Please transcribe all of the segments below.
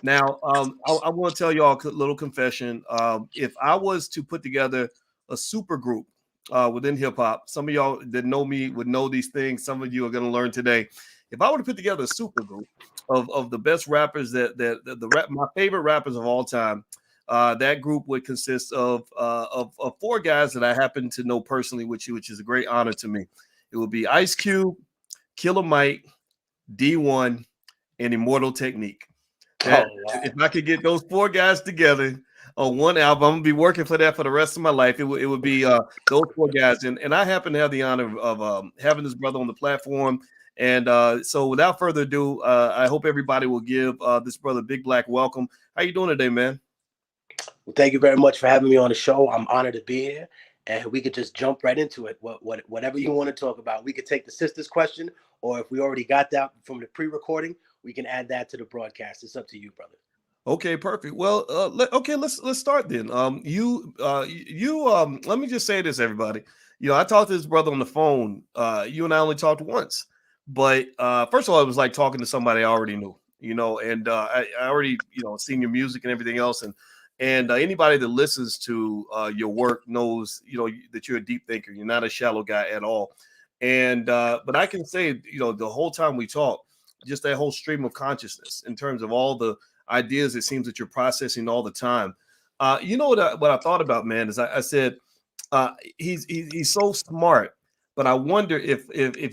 Now, I want to tell y'all a little confession. If I was to put together a super group within hip hop, some of y'all that know me would know these things. Some of you are going to learn today. If I were to put together a super group of the best rappers the rap, my favorite rappers of all time, that group would consist of four guys that I happen to know personally, which is a great honor to me. It would be Ice Cube, Killer Mike, D1, and Immortal Technique. That Oh wow. if I could get those four guys together on one album, I'm gonna be working for that for the rest of my life. It would be those four guys, and I happen to have the honor of having this brother on the platform. And so, without further ado, I hope everybody will give this brother Big Black welcome. How you doing today, man? Well, thank you very much for having me on the show. I'm honored to be here, and we could just jump right into it. Whatever you want to talk about, we could take the sister's question, or if we already got that from the pre-recording, we can add that to the broadcast. It's up to you, brother. Okay, perfect. Well, let's start then. Let me just say this, everybody. I talked to this brother on the phone. You and I only talked once, but first of all, it was like talking to somebody I already knew. And I already seen your music and everything else, and anybody that listens to your work knows that you're a deep thinker. You're not a shallow guy at all. And but I can say the whole time we talk, just that whole stream of consciousness in terms of all the ideas it seems that you're processing all the time. What I thought about, man, is I said he's so smart, but I wonder if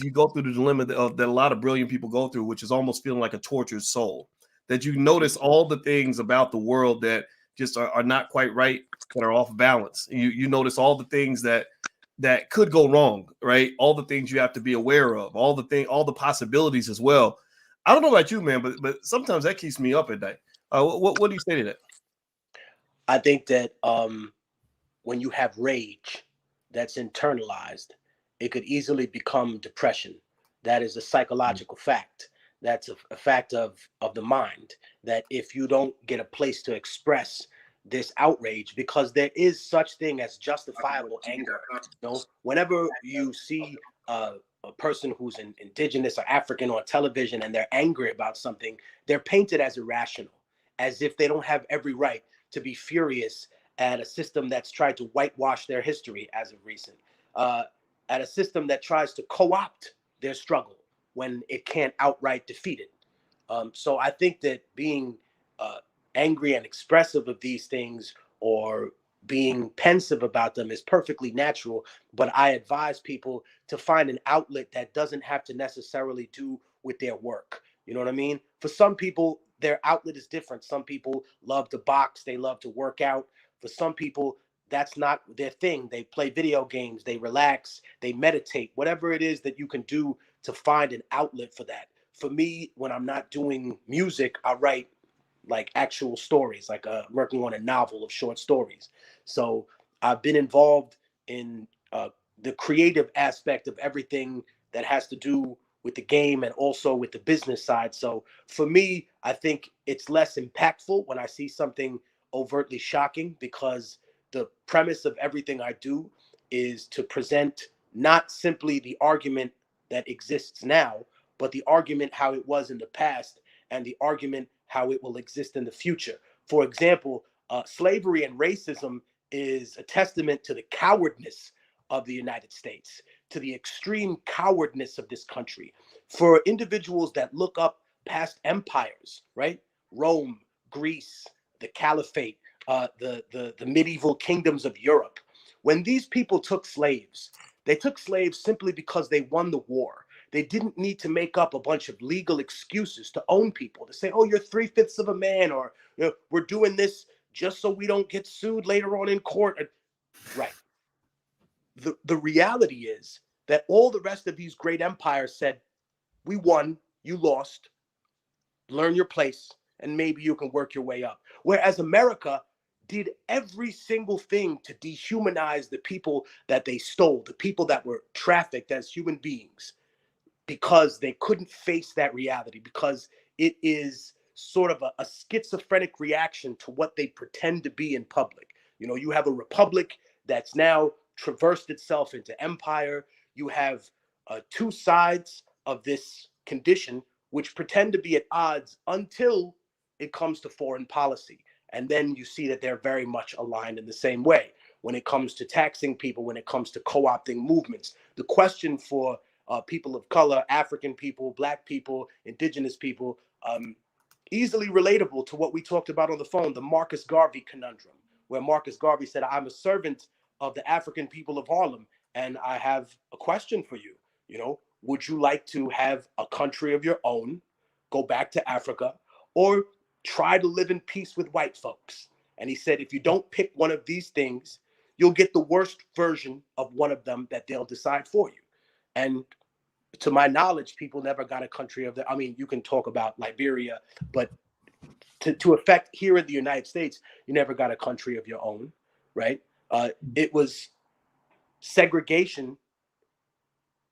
you go through the dilemma that a lot of brilliant people go through, which is almost feeling like a tortured soul, that you notice all the things about the world that just are not quite right, that are off balance. You notice all the things that could go wrong, right? All the things you have to be aware of, all the possibilities as well. I don't know about you, man, but sometimes that keeps me up at night. What do you say to that? I think that when you have rage that's internalized, it could easily become depression. That is a psychological fact. That's a fact of the mind. That if you don't get a place to express this outrage, because there is such thing as justifiable anger. Whenever you see a person who's indigenous or African on television and they're angry about something, they're painted as irrational, as if they don't have every right to be furious at a system that's tried to whitewash their history as of recent, uh, at a system that tries to co-opt their struggle when it can't outright defeat it. So I think that being uh, angry and expressive of these things, or being pensive about them, is perfectly natural. But I advise people to find an outlet that doesn't have to necessarily do with their work. You know what I mean? For some people, their outlet is different. Some people love to box, they love to work out. For some people, that's not their thing. They play video games, they relax, they meditate, whatever it is that you can do to find an outlet for that. For me, when I'm not doing music, I write like actual stories, like working on a novel of short stories. So I've been involved in the creative aspect of everything that has to do with the game and also with the business side. So for me, I think it's less impactful when I see something overtly shocking, because the premise of everything I do is to present not simply the argument that exists now, but the argument how it was in the past, and the argument how it will exist in the future. For example, slavery and racism is a testament to the cowardness of the United States, to the extreme cowardness of this country. For individuals that look up past empires, right? Rome, Greece, the Caliphate, the medieval kingdoms of Europe. When these people took slaves, they took slaves simply because they won the war. They didn't need to make up a bunch of legal excuses to own people, to say, oh, you're 3/5 of a man, or we're doing this just so we don't get sued later on in court. Right. The reality is that all the rest of these great empires said, we won, you lost, learn your place, and maybe you can work your way up. Whereas America did every single thing to dehumanize the people that they stole, the people that were trafficked as human beings, because they couldn't face that reality, because it is sort of a schizophrenic reaction to what they pretend to be in public. You have a republic that's now traversed itself into empire. You have two sides of this condition which pretend to be at odds until it comes to foreign policy. And then you see that they're very much aligned in the same way. When it comes to taxing people, when it comes to co-opting movements, the question for people of color, African people, Black people, indigenous people, easily relatable to what we talked about on the phone, the Marcus Garvey conundrum, where Marcus Garvey said, I'm a servant of the African people of Harlem, and I have a question for you. You know, would you like to have a country of your own, go back to Africa, or try to live in peace with white folks? And he said, if you don't pick one of these things, you'll get the worst version of one of them that they'll decide for you. And to my knowledge, people never got a country of their. I mean, you can talk about Liberia, but to affect here in the United States, you never got a country of your own, right? It was segregation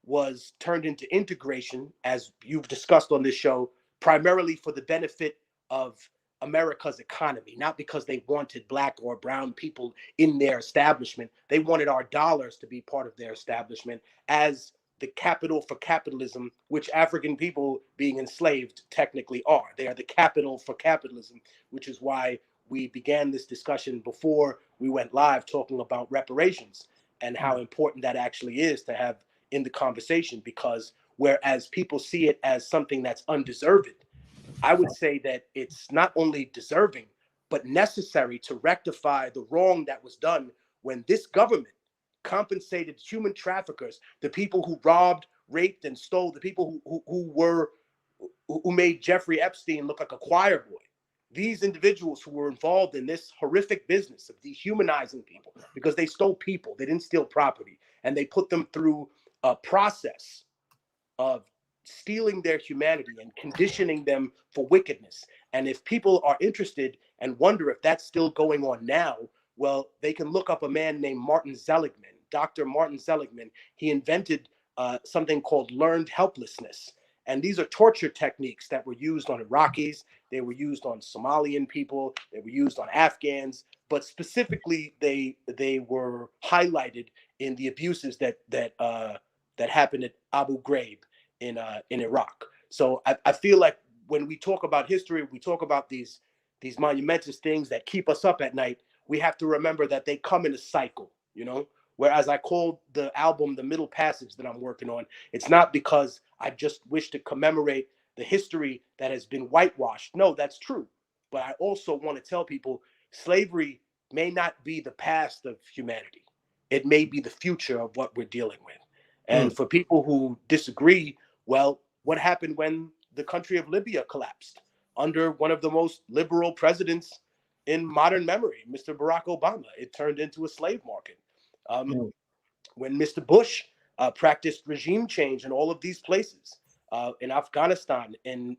was turned into integration, as you've discussed on this show, primarily for the benefit of America's economy, not because they wanted Black or brown people in their establishment. They wanted our dollars to be part of their establishment as the capital for capitalism, which African people being enslaved technically are. They are the capital for capitalism, which is why we began this discussion before we went live talking about reparations and how important that actually is to have in the conversation, because whereas people see it as something that's undeserved, I would say that it's not only deserving, but necessary to rectify the wrong that was done when this government compensated human traffickers, the people who robbed, raped, and stole, the people who made Jeffrey Epstein look like a choir boy. These individuals who were involved in this horrific business of dehumanizing people, because they stole people, they didn't steal property, and they put them through a process of stealing their humanity and conditioning them for wickedness. And if people are interested and wonder if that's still going on now, well, they can look up a man named Martin Seligman, Dr. Martin Seligman. He invented something called learned helplessness. And these are torture techniques that were used on Iraqis, they were used on Somalian people, they were used on Afghans, but specifically they were highlighted in the abuses that happened at Abu Ghraib in Iraq. So I feel like when we talk about history, we talk about these monumentous things that keep us up at night. We have to remember that they come in a cycle, you know. Whereas I called the album The Middle Passage that I'm working on, it's not because I just wish to commemorate the history that has been whitewashed. No, that's true. But I also want to tell people slavery may not be the past of humanity. It may be the future of what we're dealing with. And for people who disagree, well, what happened when the country of Libya collapsed under one of the most liberal presidents in modern memory, Mr. Barack Obama? It turned into a slave market. When Mr. Bush practiced regime change in all of these places, in Afghanistan, in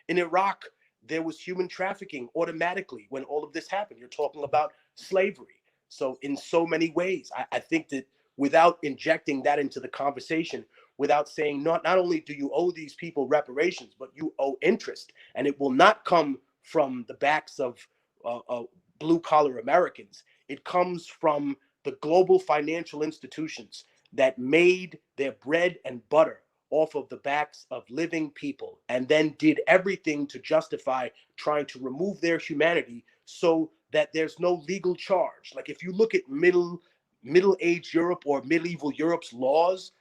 in Iraq, there was human trafficking automatically when all of this happened. You're talking about slavery. So in so many ways, I think that without injecting that into the conversation, without saying not only do you owe these people reparations, but you owe interest, and it will not come from the backs of blue collar Americans. It comes from the global financial institutions that made their bread and butter off of the backs of living people, and then did everything to justify trying to remove their humanity so that there's no legal charge. Like if you look at middle-aged Europe or medieval Europe's laws,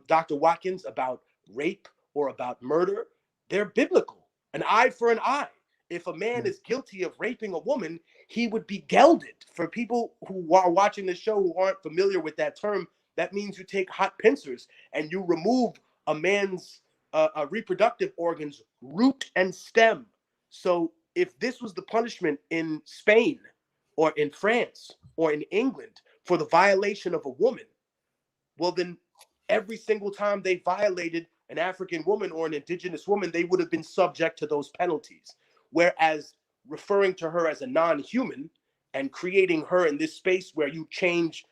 Dr. Watkins, about rape or about murder, they're biblical. An eye for an eye. If a man is guilty of raping a woman, he would be gelded. For people who are watching this show who aren't familiar with that term, that means you take hot pincers and you remove a man's reproductive organs, root and stem. So if this was the punishment in Spain or in France or in England for the violation of a woman, well, then every single time they violated an African woman or an indigenous woman, they would have been subject to those penalties. Whereas referring to her as a non-human and creating her in this space where you change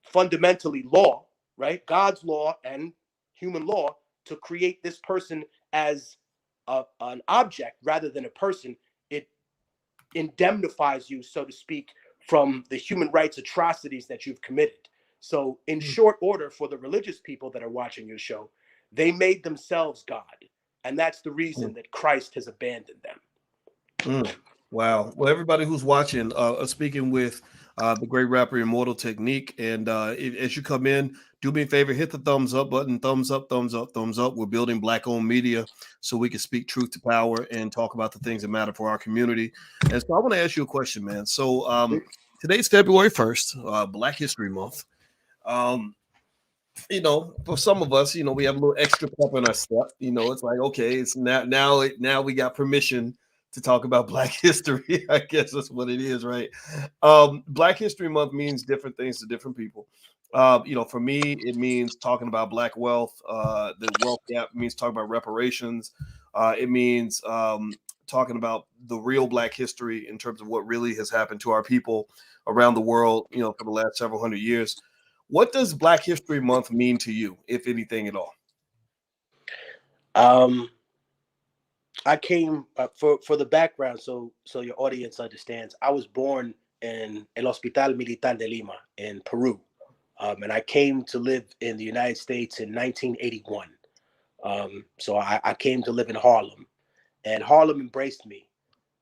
fundamentally law, right? God's law and human law, to create this person as an object rather than a person, it indemnifies you, so to speak, from the human rights atrocities that you've committed. So in short order, for the religious people that are watching your show, they made themselves God. And that's the reason that Christ has abandoned them. Mm. Wow. Well, everybody who's watching, speaking with the great rapper Immortal Technique. And as you come in, do me a favor, hit the thumbs up button. Thumbs up, thumbs up, thumbs up. We're building Black owned media so we can speak truth to power and talk about the things that matter for our community. And so I want to ask you a question, man. So today's February 1st, Black History Month. Um, for some of us, we have a little extra pep in our step. It's like, okay, it's now we got permission to talk about Black history. I guess that's what it is, right? Black History Month means different things to different people. For me, it means talking about Black wealth. The wealth gap means talking about reparations. It means talking about the real Black history in terms of what really has happened to our people around the world, for the last several hundred years. What does Black History Month mean to you, if anything at all? I came for the background, so your audience understands. I was born in El Hospital Militar de Lima in Peru, and I came to live in the United States in 1981. So I came to live in Harlem, and Harlem embraced me.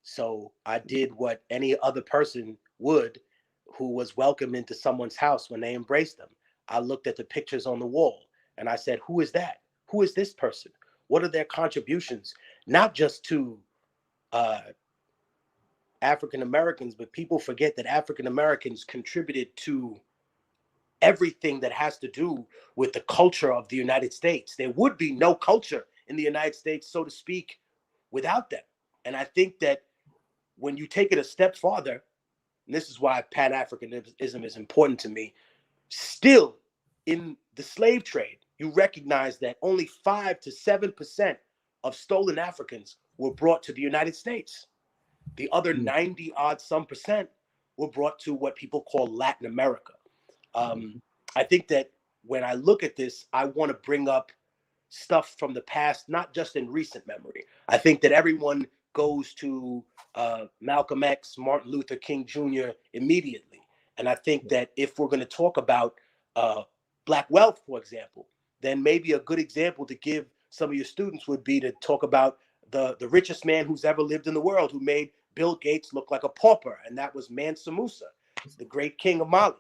So I did what any other person would who was welcome into someone's house when they embraced them. I looked at the pictures on the wall and I said, who is that? Who is this person? What are their contributions? Not just to African Americans, but people forget that African Americans contributed to everything that has to do with the culture of the United States. There would be no culture in the United States, so to speak, without them. And I think that when you take it a step farther, and this is why Pan-Africanism is important to me, still in the slave trade, you recognize that only 5 to 7% of stolen Africans were brought to the United States. The other 90 odd some percent were brought to what people call Latin America. I think that when I look at this, I want to bring up stuff from the past, not just in recent memory. I think that everyone goes to Malcolm X, Martin Luther King Jr. immediately. And I think that if we're going to talk about Black wealth, for example, then maybe a good example to give some of your students would be to talk about the richest man who's ever lived in the world, who made Bill Gates look like a pauper, and that was Mansa Musa, the great king of Mali.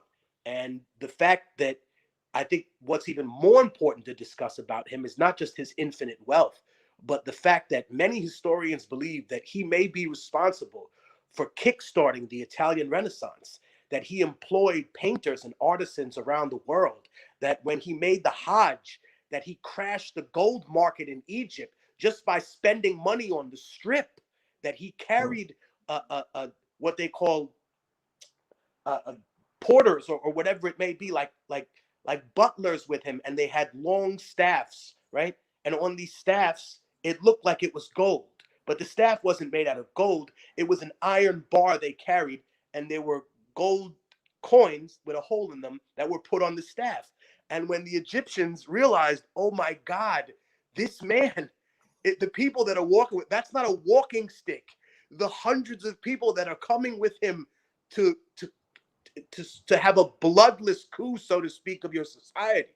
And the fact that I think what's even more important to discuss about him is not just his infinite wealth, but the fact that many historians believe that he may be responsible for kickstarting the Italian Renaissance, that he employed painters and artisans around the world, that when he made the Hajj, that he crashed the gold market in Egypt just by spending money on the strip, that he carried what they call porters or whatever it may be, like butlers with him, and they had long staffs, right? And on these staffs, it looked like it was gold, but the staff wasn't made out of gold. It was an iron bar they carried, and there were gold coins with a hole in them that were put on the staff. And when the Egyptians realized, oh my God, this man, the people that are walking with, that's not a walking stick. The hundreds of people that are coming with him to have a bloodless coup, so to speak, of your society.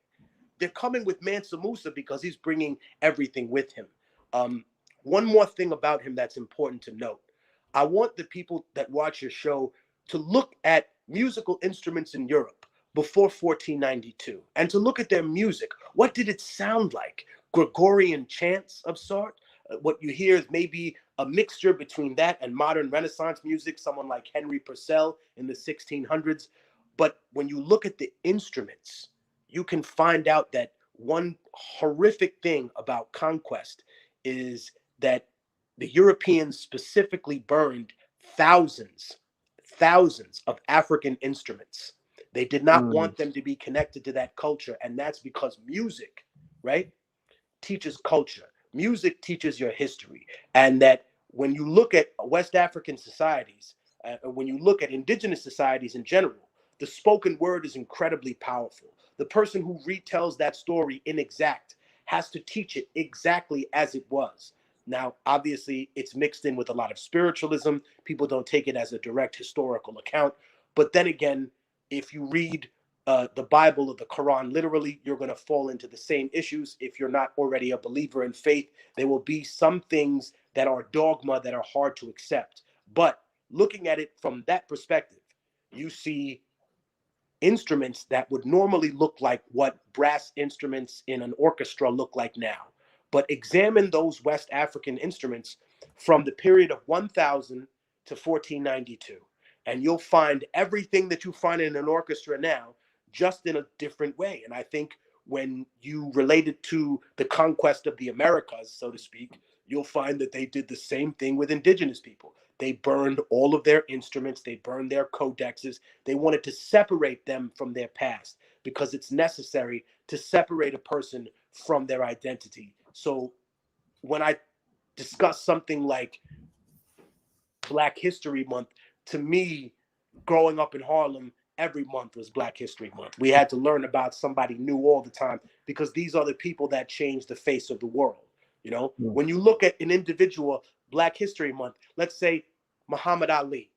They're coming with Mansa Musa because he's bringing everything with him. One more thing about him that's important to note. I want the people that watch your show to look at musical instruments in Europe before 1492 and to look at their music. What did it sound like? Gregorian chants of sort? What you hear is maybe a mixture between that and modern Renaissance music, someone like Henry Purcell in the 1600s. But when you look at the instruments, you can find out that one horrific thing about conquest is that the Europeans specifically burned thousands of African instruments. They did not want them to be connected to that culture. And that's because music, right, teaches culture. Music teaches your history. And that when you look at West African societies, when you look at indigenous societies in general, the spoken word is incredibly powerful. The person who retells that story inexact has to teach it exactly as it was. Now, obviously, it's mixed in with a lot of spiritualism. People don't take it as a direct historical account. But then again, if you read the Bible or the Quran literally, you're going to fall into the same issues. If you're not already a believer in faith, there will be some things that are dogma that are hard to accept. But looking at it from that perspective, you see instruments that would normally look like what brass instruments in an orchestra look like now. But examine those West African instruments from the period of 1000 to 1492, and you'll find everything that you find in an orchestra now, just in a different way. And I think when you relate it to the conquest of the Americas, so to speak, you'll find that they did the same thing with indigenous people. They burned all of their instruments, they burned their codexes. They wanted to separate them from their past because it's necessary to separate a person from their identity. So when I discuss something like Black History Month, to me, growing up in Harlem, every month was Black History Month. We had to learn about somebody new all the time because these are the people that changed the face of the world. You know, when you look at an individual, Black History Month, let's say Muhammad Ali,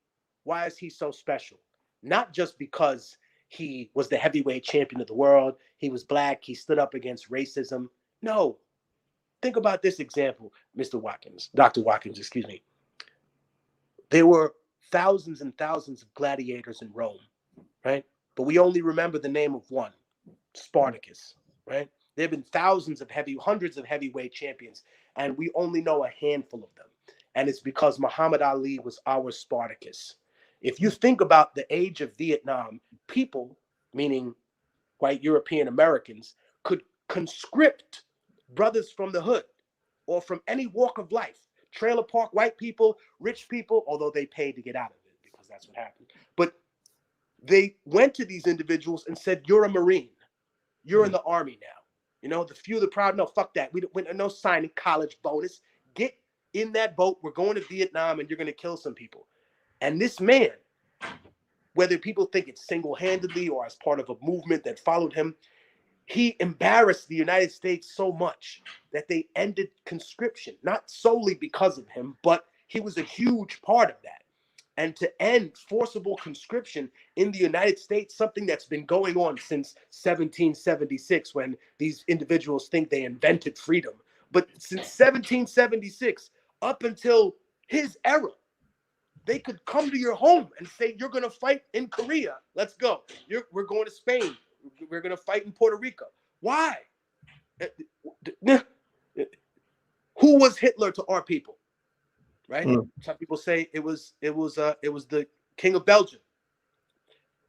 why is he so special? Not just because he was the heavyweight champion of the world, he was Black, he stood up against racism. No, think about this example, Mr. Watkins, Dr. Watkins, excuse me. There were thousands and thousands of gladiators in Rome, right? But we only remember the name of one, Spartacus, right? There have been hundreds of heavyweight champions, and we only know a handful of them. And it's because Muhammad Ali was our Spartacus. If you think about the age of Vietnam, people, meaning white European Americans, could conscript brothers from the hood or from any walk of life. Trailer park white people, rich people, although they paid to get out of it because that's what happened. But they went to these individuals and said, you're a Marine. You're in the Army now. You know, the few, the proud. No, fuck that. We no signing college bonus. Get in that boat. We're going to Vietnam and you're going to kill some people. And this man, whether people think it's single-handedly or as part of a movement that followed him, he embarrassed the United States so much that they ended conscription, not solely because of him, but he was a huge part of that. And to end forcible conscription in the United States, something that's been going on since 1776, when these individuals think they invented freedom. But since 1776, up until his era, they could come to your home and say, you're going to fight in Korea. Let's go. We're going to Spain. We're going to fight in Puerto Rico. Why? Who was Hitler to our people? Right? Some people say it was the King of Belgium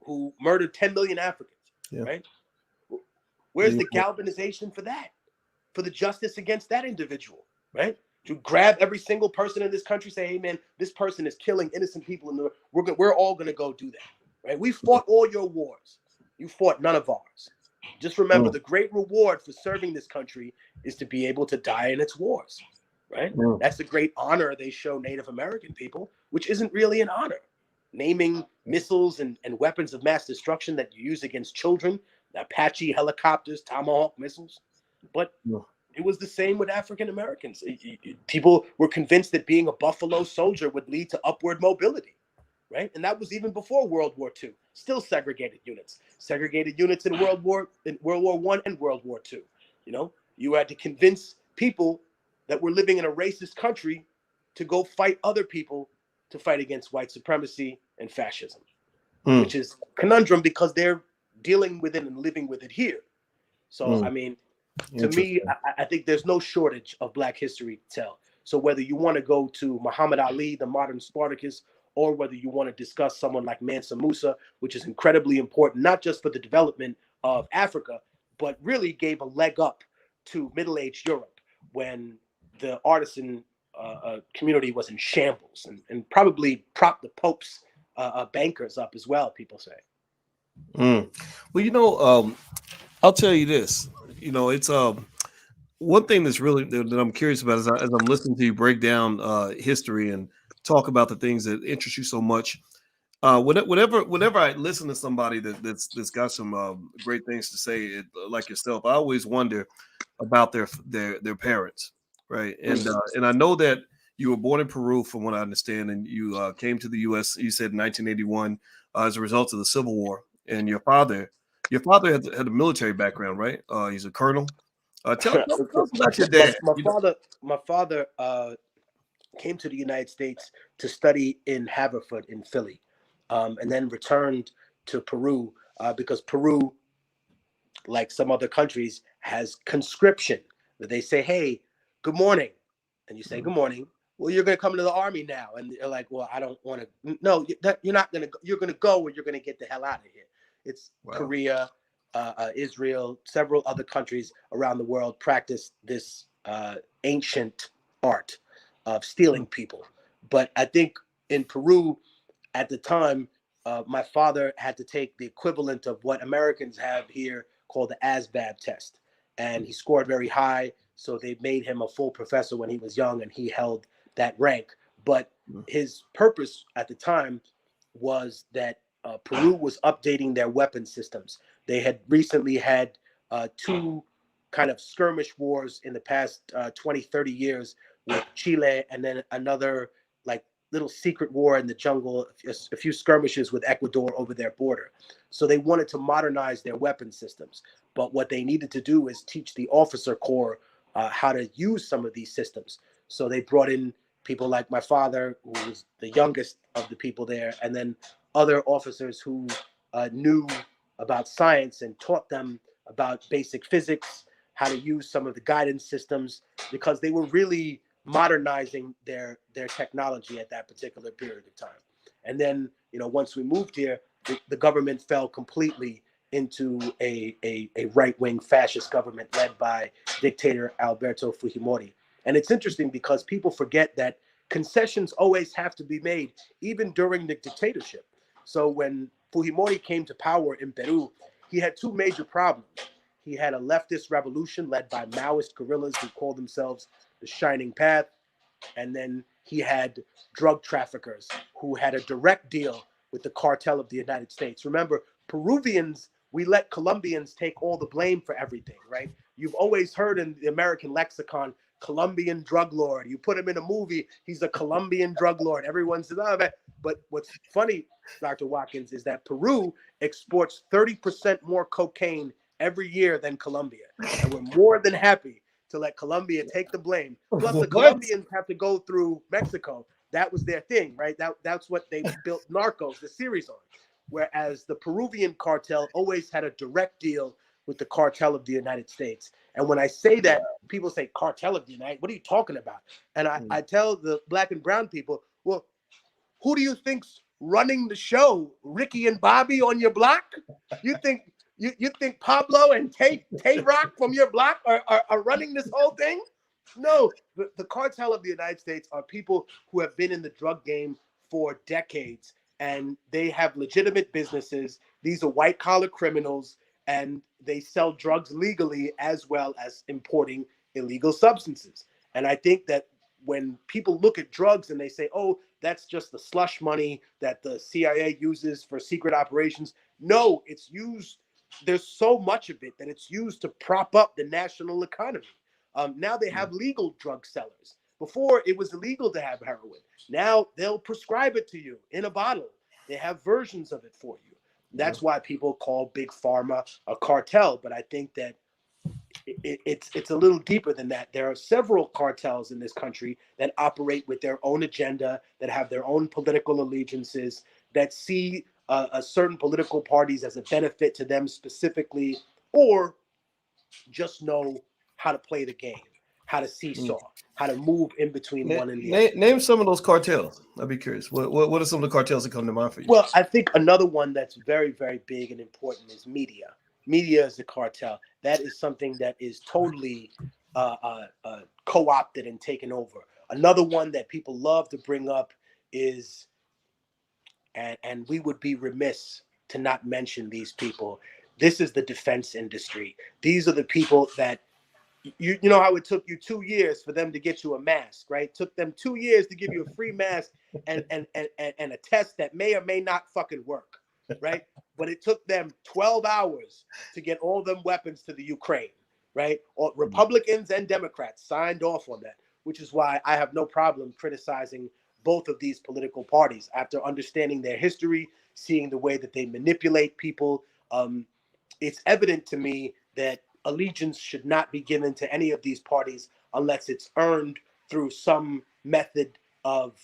who murdered 10 million Africans. Yeah. Right? Where's the galvanization for that? For the justice against that individual, right? To grab every single person in this country, say, hey man, this person is killing innocent people, and we're all gonna go do that, right? We fought all your wars. You fought none of ours. Just remember, the great reward for serving this country is to be able to die in its wars, right? That's the great honor they show Native American people, which isn't really an honor. Naming missiles and weapons of mass destruction that you use against children, Apache helicopters, Tomahawk missiles. But it was the same with African Americans. People were convinced that being a Buffalo Soldier would lead to upward mobility, right? And that was even before World War II. Still segregated units in World War I and World War II. You know, you had to convince people that were living in a racist country to go fight other people to fight against white supremacy and fascism, which is a conundrum because they're dealing with it and living with it here. So, I mean, to me, I think there's no shortage of Black history to tell. So whether you want to go to Muhammad Ali, the modern Spartacus, or whether you want to discuss someone like Mansa Musa, which is incredibly important, not just for the development of Africa, but really gave a leg up to middle-aged Europe when the artisan community was in shambles, and probably propped the Pope's bankers up as well, people say. Well, you know, I'll tell you this. You know, it's one thing that's really that I'm curious about as I'm listening to you break down history and talk about the things that interest you so much. Whenever I listen to somebody that's got some great things to say, like yourself, I always wonder about their parents, right? And I know that you were born in Peru, from what I understand, and you came to the U.S. You said in 1981 as a result of the Civil War, and your father Your father had a military background, right? He's a colonel. Tell So us about your dad. my father came to the United States to study in Haverford in Philly, and then returned to Peru because Peru, like some other countries, has conscription. That they say, "Hey, good morning," and you say, "Good morning." Well, you're going to come to the army now, and they're like, "Well, I don't want to." No, you're not going to. You're going to go, or you're going to get the hell out of here. It's Wow. Korea, Israel, several other countries around the world practice this ancient art of stealing people. But I think in Peru at the time, my father had to take the equivalent of what Americans have here called the ASVAB test. And he scored very high. So they made him a full professor when he was young, and he held that rank. But his purpose at the time was that Peru was updating their weapon systems. They had recently had two kind of skirmish wars in the past 20, 30 years with Chile, and then another like little secret war in the jungle, a few skirmishes with Ecuador over their border. So they wanted to modernize their weapon systems. But what they needed to do is teach the officer corps how to use some of these systems. So they brought in people like my father, who was the youngest of the people there, and then other officers who knew about science and taught them about basic physics, how to use some of the guidance systems, because they were really modernizing their technology at that particular period of time. And then, once we moved here, the government fell completely into a right-wing fascist government led by dictator Alberto Fujimori. And it's interesting because people forget that concessions always have to be made, even during the dictatorship. So when Fujimori came to power in Peru, he had two major problems. He had a leftist revolution led by Maoist guerrillas who called themselves the Shining Path. And then he had drug traffickers who had a direct deal with the cartel of the United States. Remember, Peruvians, we let Colombians take all the blame for everything, right? You've always heard in the American lexicon, Colombian drug lord. You put him in a movie, he's a Colombian drug lord. Everyone says, oh, man. But what's funny, Dr. Watkins, is that Peru exports 30% more cocaine every year than Colombia. And we're more than happy to let Colombia take the blame. Plus, the What? Colombians have to go through Mexico. That was their thing, right? That's what they built Narcos, the series on. Whereas the Peruvian cartel always had a direct deal with the cartel of the United States. And when I say that, people say, cartel of the United, what are you talking about? And I tell the black and brown people, well, who do you think's running the show? Ricky and Bobby on your block? You think you think Pablo and Tay Rock from your block are running this whole thing? No, the cartel of the United States are people who have been in the drug game for decades, and they have legitimate businesses. These are white collar criminals, and they sell drugs legally as well as importing illegal substances. And I think that when people look at drugs and they say, oh, that's just the slush money that the CIA uses for secret operations. No, it's used. There's so much of it that it's used to prop up the national economy. Now they have legal drug sellers. Before it was illegal to have heroin. Now they'll prescribe it to you in a bottle. They have versions of it for you. That's why people call big pharma a cartel. But I think that it's a little deeper than that. There are several cartels in this country that operate with their own agenda, that have their own political allegiances, that see a certain political parties as a benefit to them specifically, or just know how to play the game, how to seesaw, how to move in between one and the other. Name some of those cartels. I'd be curious. What are some of the cartels that come to mind for you? Well, I think another one that's very, very big and important is media. Media is a cartel. That is something that is totally co-opted and taken over. Another one that people love to bring up is, and we would be remiss to not mention these people. This is the defense industry. These are the people that you know how it took you 2 years for them to get you a mask, right? It took them 2 years to give you a free mask and a test that may or may not fucking work, right? But it took them 12 hours to get all them weapons to the Ukraine, right? Or Republicans and Democrats signed off on that, which is why I have no problem criticizing both of these political parties after understanding their history, seeing the way that they manipulate people. it's evident to me that allegiance should not be given to any of these parties unless it's earned through some method of,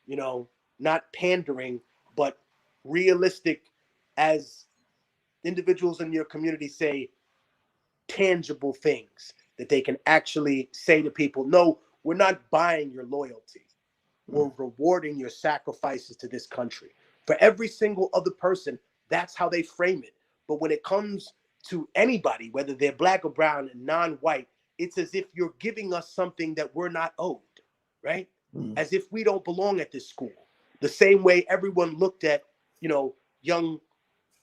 you know, not pandering, but realistic, as individuals in your community say, tangible things that they can actually say to people, no, we're not buying your loyalty. We're rewarding your sacrifices to this country. For every single other person, that's how they frame it. But when it comes to anybody, whether they're black or brown and non-white, it's as if you're giving us something that we're not owed, right? As if we don't belong at this school. The same way everyone looked at, you know, young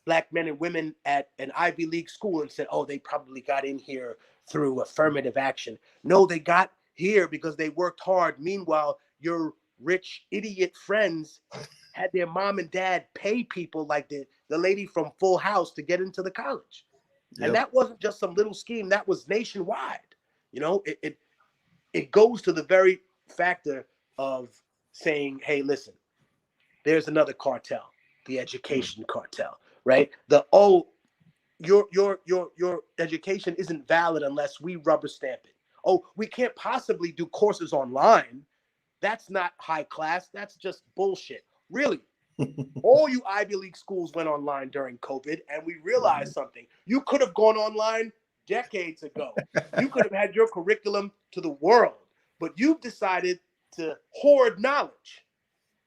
black men and women at an Ivy League school and said, oh, they probably got in here through affirmative action. No, they got here because they worked hard. Meanwhile, your rich idiot friends had their mom and dad pay people like the lady from Full House to get into the college. Yep. And that wasn't just some little scheme, that was nationwide. You know, it goes to the very factor of saying, hey, listen, there's another cartel, the education cartel, right? Your education isn't valid unless we rubber stamp it. Oh, we can't possibly do courses online. That's not high class. That's just bullshit. Really, all you Ivy League schools went online during COVID, and we realized something. You could have gone online decades ago. You could have had your curriculum to the world, but you've decided to hoard knowledge.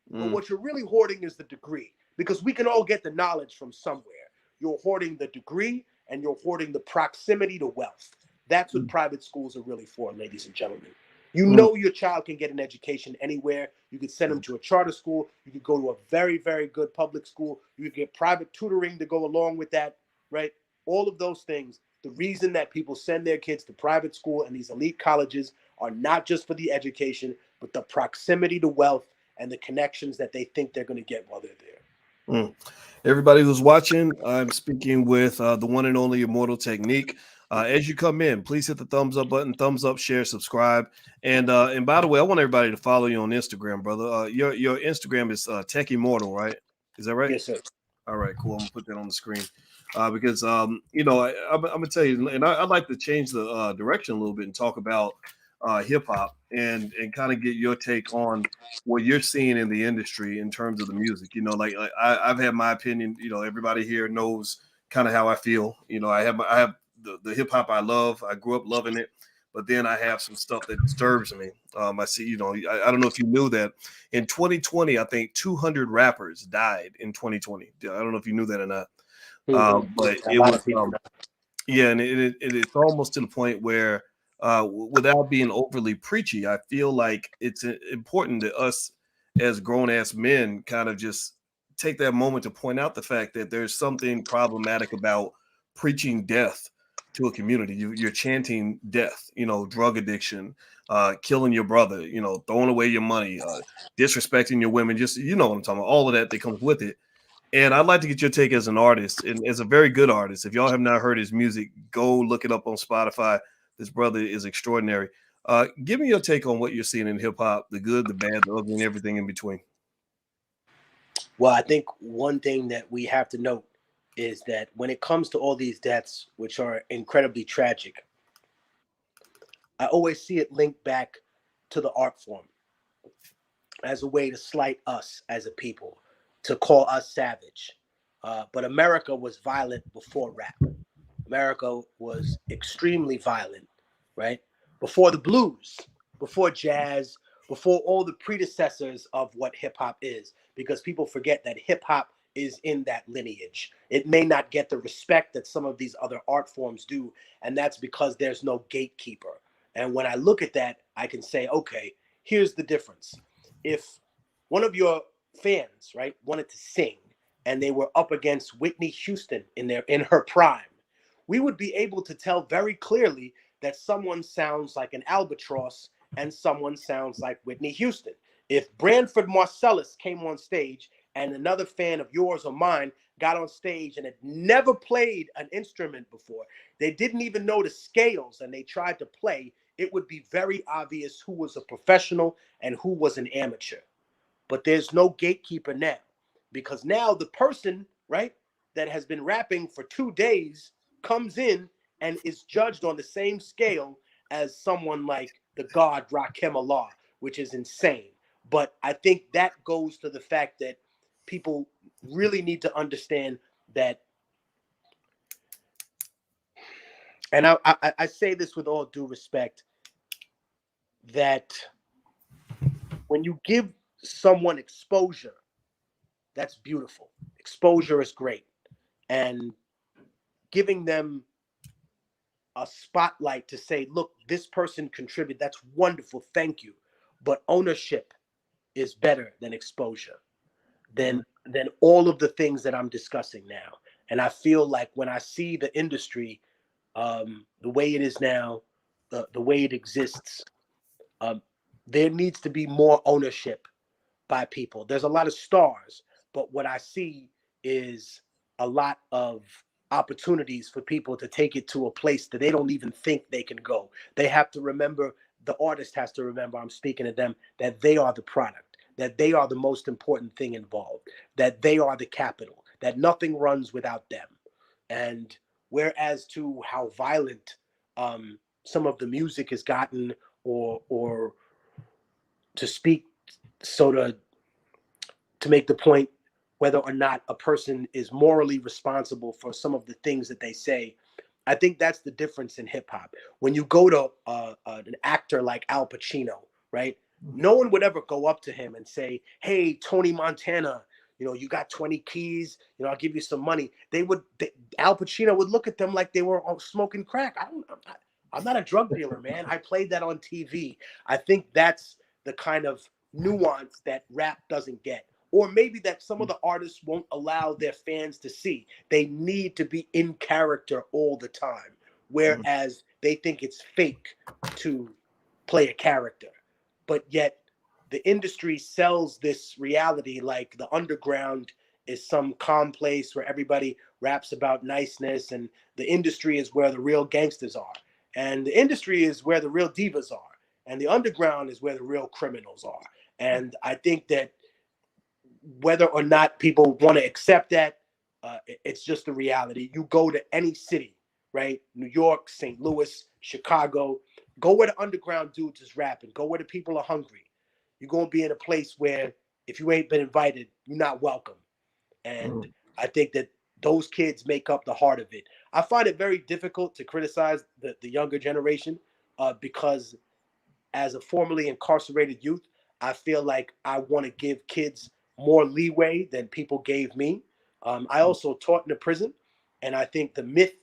But what you're really hoarding is the degree, because we can all get the knowledge from somewhere. You're hoarding the degree, and you're hoarding the proximity to wealth. That's what private schools are really for, ladies and gentlemen. You know your child can get an education anywhere. You could send them to a charter school. You could go to a very, very good public school. You could get private tutoring to go along with that, right? All of those things. The reason that people send their kids to private school and these elite colleges are not just for the education, but the proximity to wealth and the connections that they think they're going to get while they're there. Everybody who's watching, I'm speaking with the one and only Immortal Technique. As you come in, please hit the thumbs up button, thumbs up, share, subscribe, and by the way, I want everybody to follow you on Instagram, brother. Your Instagram is Tech Immortal, right? Is that right? Yes, sir. All right, cool. I'm gonna put that on the screen because you know I'm gonna tell you, and I'd like to change the direction a little bit and talk about hip hop and kind of get your take on what you're seeing in the industry in terms of the music. You know, like I've had my opinion. You know, everybody here knows kind of how I feel. You know, I have the hip hop I love. I grew up loving it. But then I have some stuff that disturbs me. I see, you know, I don't know if you knew that in 2020, I think 200 rappers died in 2020. I don't know if you knew that or not. But it was, yeah, and it's almost to the point where, without being overly preachy, I feel like it's important to us as grown ass men kind of just take that moment to point out the fact that there's something problematic about preaching death to a community. You're chanting death, you know, drug addiction, killing your brother, you know, throwing away your money, disrespecting your women, just, you know what I'm talking about, all of that comes with it. And I'd like to get your take as an artist and as a very good artist. If y'all have not heard his music, go look it up on Spotify. This brother is extraordinary. Give me your take on what you're seeing in hip hop, the good, the bad, the ugly, and everything in between. Well, I think one thing that we have to note is that when it comes to all these deaths, which are incredibly tragic, I always see it linked back to the art form as a way to slight us as a people, to call us savage. But America was violent before rap. America was extremely violent, right? Before the blues, before jazz, before all the predecessors of what hip hop is, because people forget that hip hop is in that lineage. It may not get the respect that some of these other art forms do, and that's because there's no gatekeeper. And when I look at that, I can say, okay, here's the difference. If one of your fans, right, wanted to sing and they were up against Whitney Houston in her prime, we would be able to tell very clearly that someone sounds like an albatross and someone sounds like Whitney Houston. If Branford Marsalis came on stage and another fan of yours or mine got on stage and had never played an instrument before, they didn't even know the scales, and they tried to play, it would be very obvious who was a professional and who was an amateur. But there's no gatekeeper now, because now the person, right, that has been rapping for 2 days comes in and is judged on the same scale as someone like the God Rakim Allah, which is insane. But I think that goes to the fact that people really need to understand that, and I say this with all due respect, that when you give someone exposure, that's beautiful. Exposure is great. And giving them a spotlight to say, look, this person contributed, that's wonderful, thank you. But ownership is better than exposure, than all of the things that I'm discussing now. And I feel like when I see the industry, the way it is now, the way it exists, um, there needs to be more ownership by people. There's a lot of stars, but what I see is a lot of opportunities for people to take it to a place that they don't even think they can go. They have to remember, the artist has to remember, I'm speaking to them, that they are the product, that they are the most important thing involved, that they are the capital, that nothing runs without them. And whereas to how violent some of the music has gotten, or to speak sort of to make the point, whether or not a person is morally responsible for some of the things that they say, I think that's the difference in hip hop. When you go to an actor like Al Pacino, right? No one would ever go up to him and say, "Hey, Tony Montana, you got 20 keys. I'll give you some money." Al Pacino would look at them like they were smoking crack. I'm not a drug dealer, man. I played that on TV. I think that's the kind of nuance that rap doesn't get. Or maybe that some of the artists won't allow their fans to see. They need to be in character all the time, whereas they think it's fake to play a character. But yet the industry sells this reality like the underground is some calm place where everybody raps about niceness, and the industry is where the real gangsters are. And the industry is where the real divas are. And the underground is where the real criminals are. And I think that whether or not people want to accept that, it's just the reality. You go to any city, right? New York, St. Louis, Chicago, go where the underground dudes is rapping, go where the people are hungry. You're going to be in a place where if you ain't been invited, you're not welcome. And I think that those kids make up the heart of it. I find it very difficult to criticize the younger generation because as a formerly incarcerated youth, I feel like I want to give kids more leeway than people gave me. I also taught in a prison, and I think the myth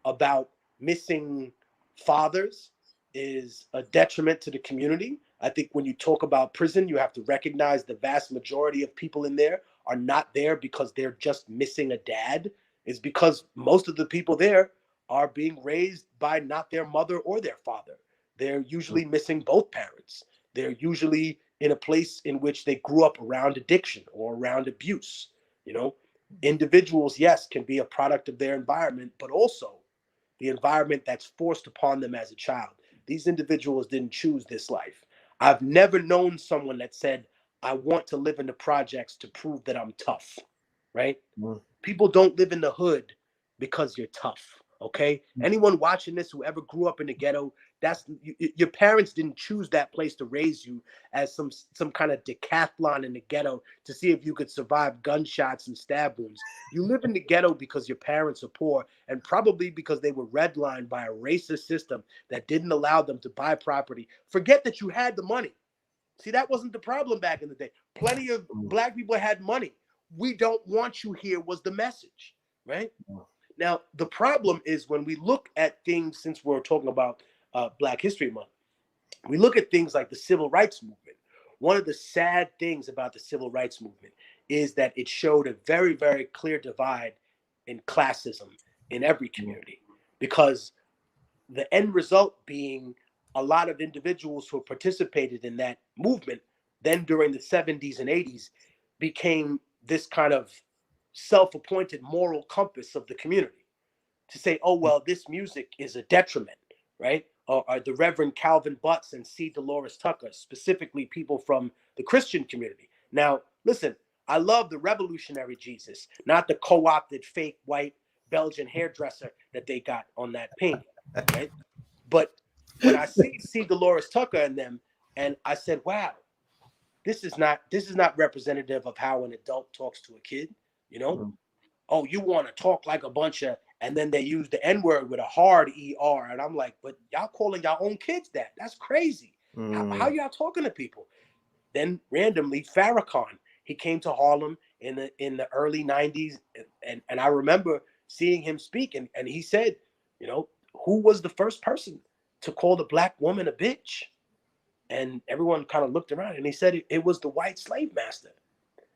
about missing fathers is a detriment to the community. I think when you talk about prison, you have to recognize the vast majority of people in there are not there because they're just missing a dad. It's because most of the people there are being raised by not their mother or their father. They're usually missing both parents. They're usually in a place in which they grew up around addiction or around abuse. Individuals, yes, can be a product of their environment, but also the environment that's forced upon them as a child. These individuals didn't choose this life. I've never known someone that said, I want to live in the projects to prove that I'm tough, right? People don't live in the hood because you're tough. Okay. Anyone watching this who ever grew up in the ghetto, your parents didn't choose that place to raise you as some kind of decathlon in the ghetto to see if you could survive gunshots and stab wounds. You live in the ghetto because your parents are poor, and probably because they were redlined by a racist system that didn't allow them to buy property. Forget that you had the money. See, that wasn't the problem back in the day. Plenty of black people had money. We don't want you here was the message, right? Now, the problem is when we look at things, since we're talking about Black History Month, we look at things like the Civil Rights Movement. One of the sad things about the Civil Rights Movement is that it showed a very, very clear divide in classism in every community, because the end result being a lot of individuals who participated in that movement then during the 70s and 80s became this kind of self-appointed moral compass of the community to say, oh, well, this music is a detriment, right? Or the Reverend Calvin Butts and C. Dolores Tucker, specifically people from the Christian community. Now, listen, I love the revolutionary Jesus, not the co-opted fake white Belgian hairdresser that they got on that painting, right? But when I see Dolores Tucker and them, and I said, wow, this is not representative of how an adult talks to a kid, you know? Mm. Oh, you want to talk like a bunch of, and then they use the N-word with a hard ER. And I'm like, but y'all calling y'all own kids that? That's crazy. How Mm. y'all talking to people? Then randomly, Farrakhan, he came to Harlem in the early 90s. And I remember seeing him speak, and he said, you know, who was the first person to call the black woman a bitch? And everyone kind of looked around, and he said it was the white slave master,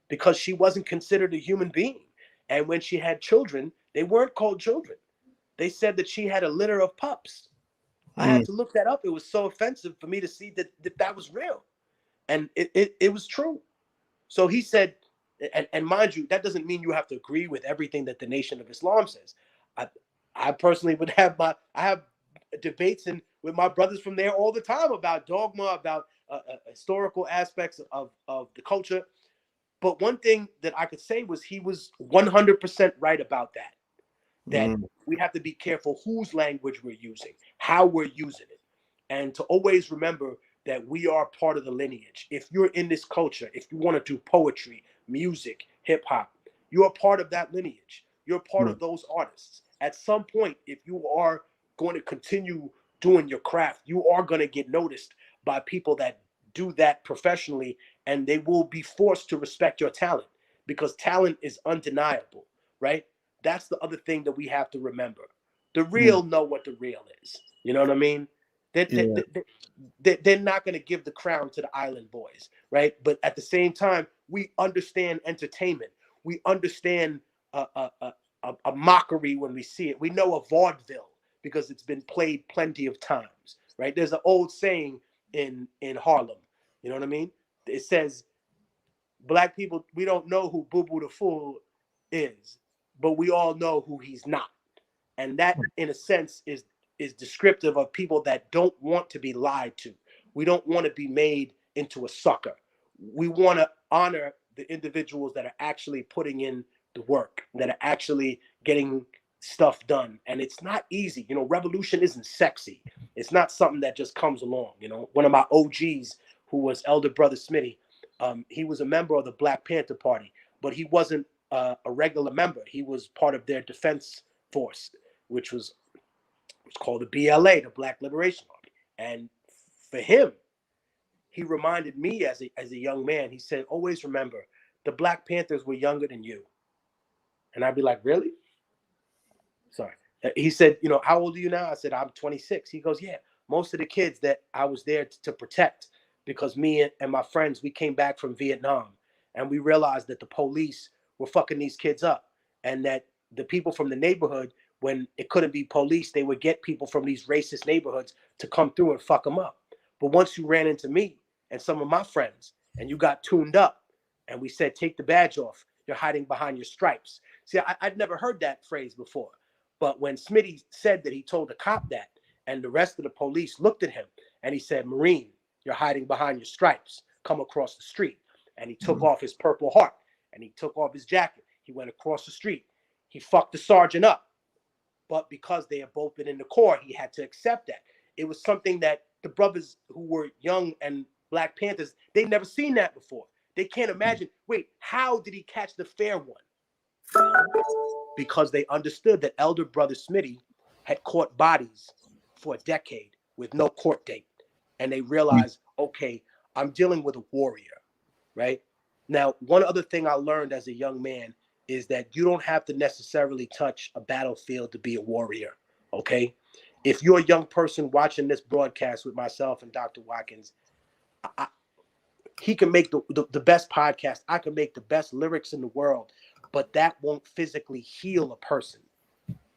because she wasn't considered a human being. And when she had children, they weren't called children. They said that she had a litter of pups. I Mm. had to look that up. It was so offensive for me to see that was real. And it was true. So he said, and mind you, that doesn't mean you have to agree with everything that the Nation of Islam says. I, I personally would have I have debates with my brothers from there all the time about dogma, about historical aspects of the culture. But one thing that I could say was he was 100% right about that Mm. we have to be careful whose language we're using, how we're using it, and to always remember that we are part of the lineage. If you're in this culture, if you want to do poetry, music, hip hop, you are part of that lineage. You're part Mm. of those artists. At some point, if you are going to continue doing your craft, you are going to get noticed by people that do that professionally, and they will be forced to respect your talent, because talent is undeniable, right? That's the other thing that we have to remember. The Mm. real know what the real is. You know what I mean? They, they, Yeah. they're not going to give the crown to the Island Boys, right? But at the same time, we understand entertainment. We understand a mockery when we see it. We know a vaudeville because it's been played plenty of times, right? There's an old saying in Harlem. You know what I mean? It says, black people, we don't know who Boo Boo the Fool is, but we all know who he's not. And that, in a sense, is descriptive of people that don't want to be lied to. We don't want to be made into a sucker. We want to honor the individuals that are actually putting in the work, that are actually getting stuff done. And it's not easy. You know, revolution isn't sexy. It's not something that just comes along. You know, one of my OGs, who was Elder Brother Smitty, he was a member of the Black Panther Party, but he wasn't a regular member. He was part of their defense force, which was called the BLA, the Black Liberation Army. And for him, he reminded me as a young man, he said, always remember, the Black Panthers were younger than you. And I'd be like, really? Sorry. He said, you know, how old are you now? I said, I'm 26. He goes, yeah, most of the kids that I was there to protect, because me and my friends, we came back from Vietnam, and we realized that the police were fucking these kids up, and that the people from the neighborhood, when it couldn't be police, they would get people from these racist neighborhoods to come through and fuck them up. But once you ran into me and some of my friends, and you got tuned up, and we said, take the badge off, you're hiding behind your stripes. See, I'd never heard that phrase before. But when Smitty said that, he told the cop that, and the rest of the police looked at him, and he said, Marine, you're hiding behind your stripes. Come across the street. And he took Mm. off his Purple Heart, and he took off his jacket. He went across the street. He fucked the sergeant up. But because they had both been in the Corps, he had to accept that. It was something that the brothers who were young and Black Panthers, they'd never seen that before. They can't imagine, wait, how did he catch the fair one? Because they understood that Elder Brother Smitty had caught bodies for a decade with no court date. And they Mm. realized, okay, I'm dealing with a warrior, right? Now, one other thing I learned as a young man is that you don't have to necessarily touch a battlefield to be a warrior, okay? If you're a young person watching this broadcast with myself and Dr. Watkins, I, he can make the best podcast. I can make the best lyrics in the world, but that won't physically heal a person.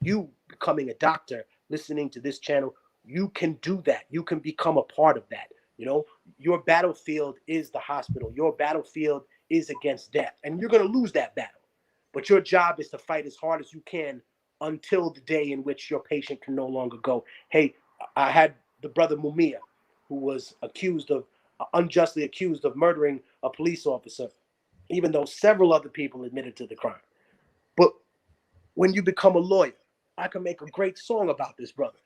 You becoming a doctor, listening to this channel, you can do that. You can become a part of that. You know, your battlefield is the hospital. Your battlefield is against death, and you're going to lose that battle. But your job is to fight as hard as you can until the day in which your patient can no longer go. Hey, I had the brother Mumia, who was unjustly accused of murdering a police officer. even though several other people admitted to the crime. But when you become a lawyer, I can make a great song about this brother.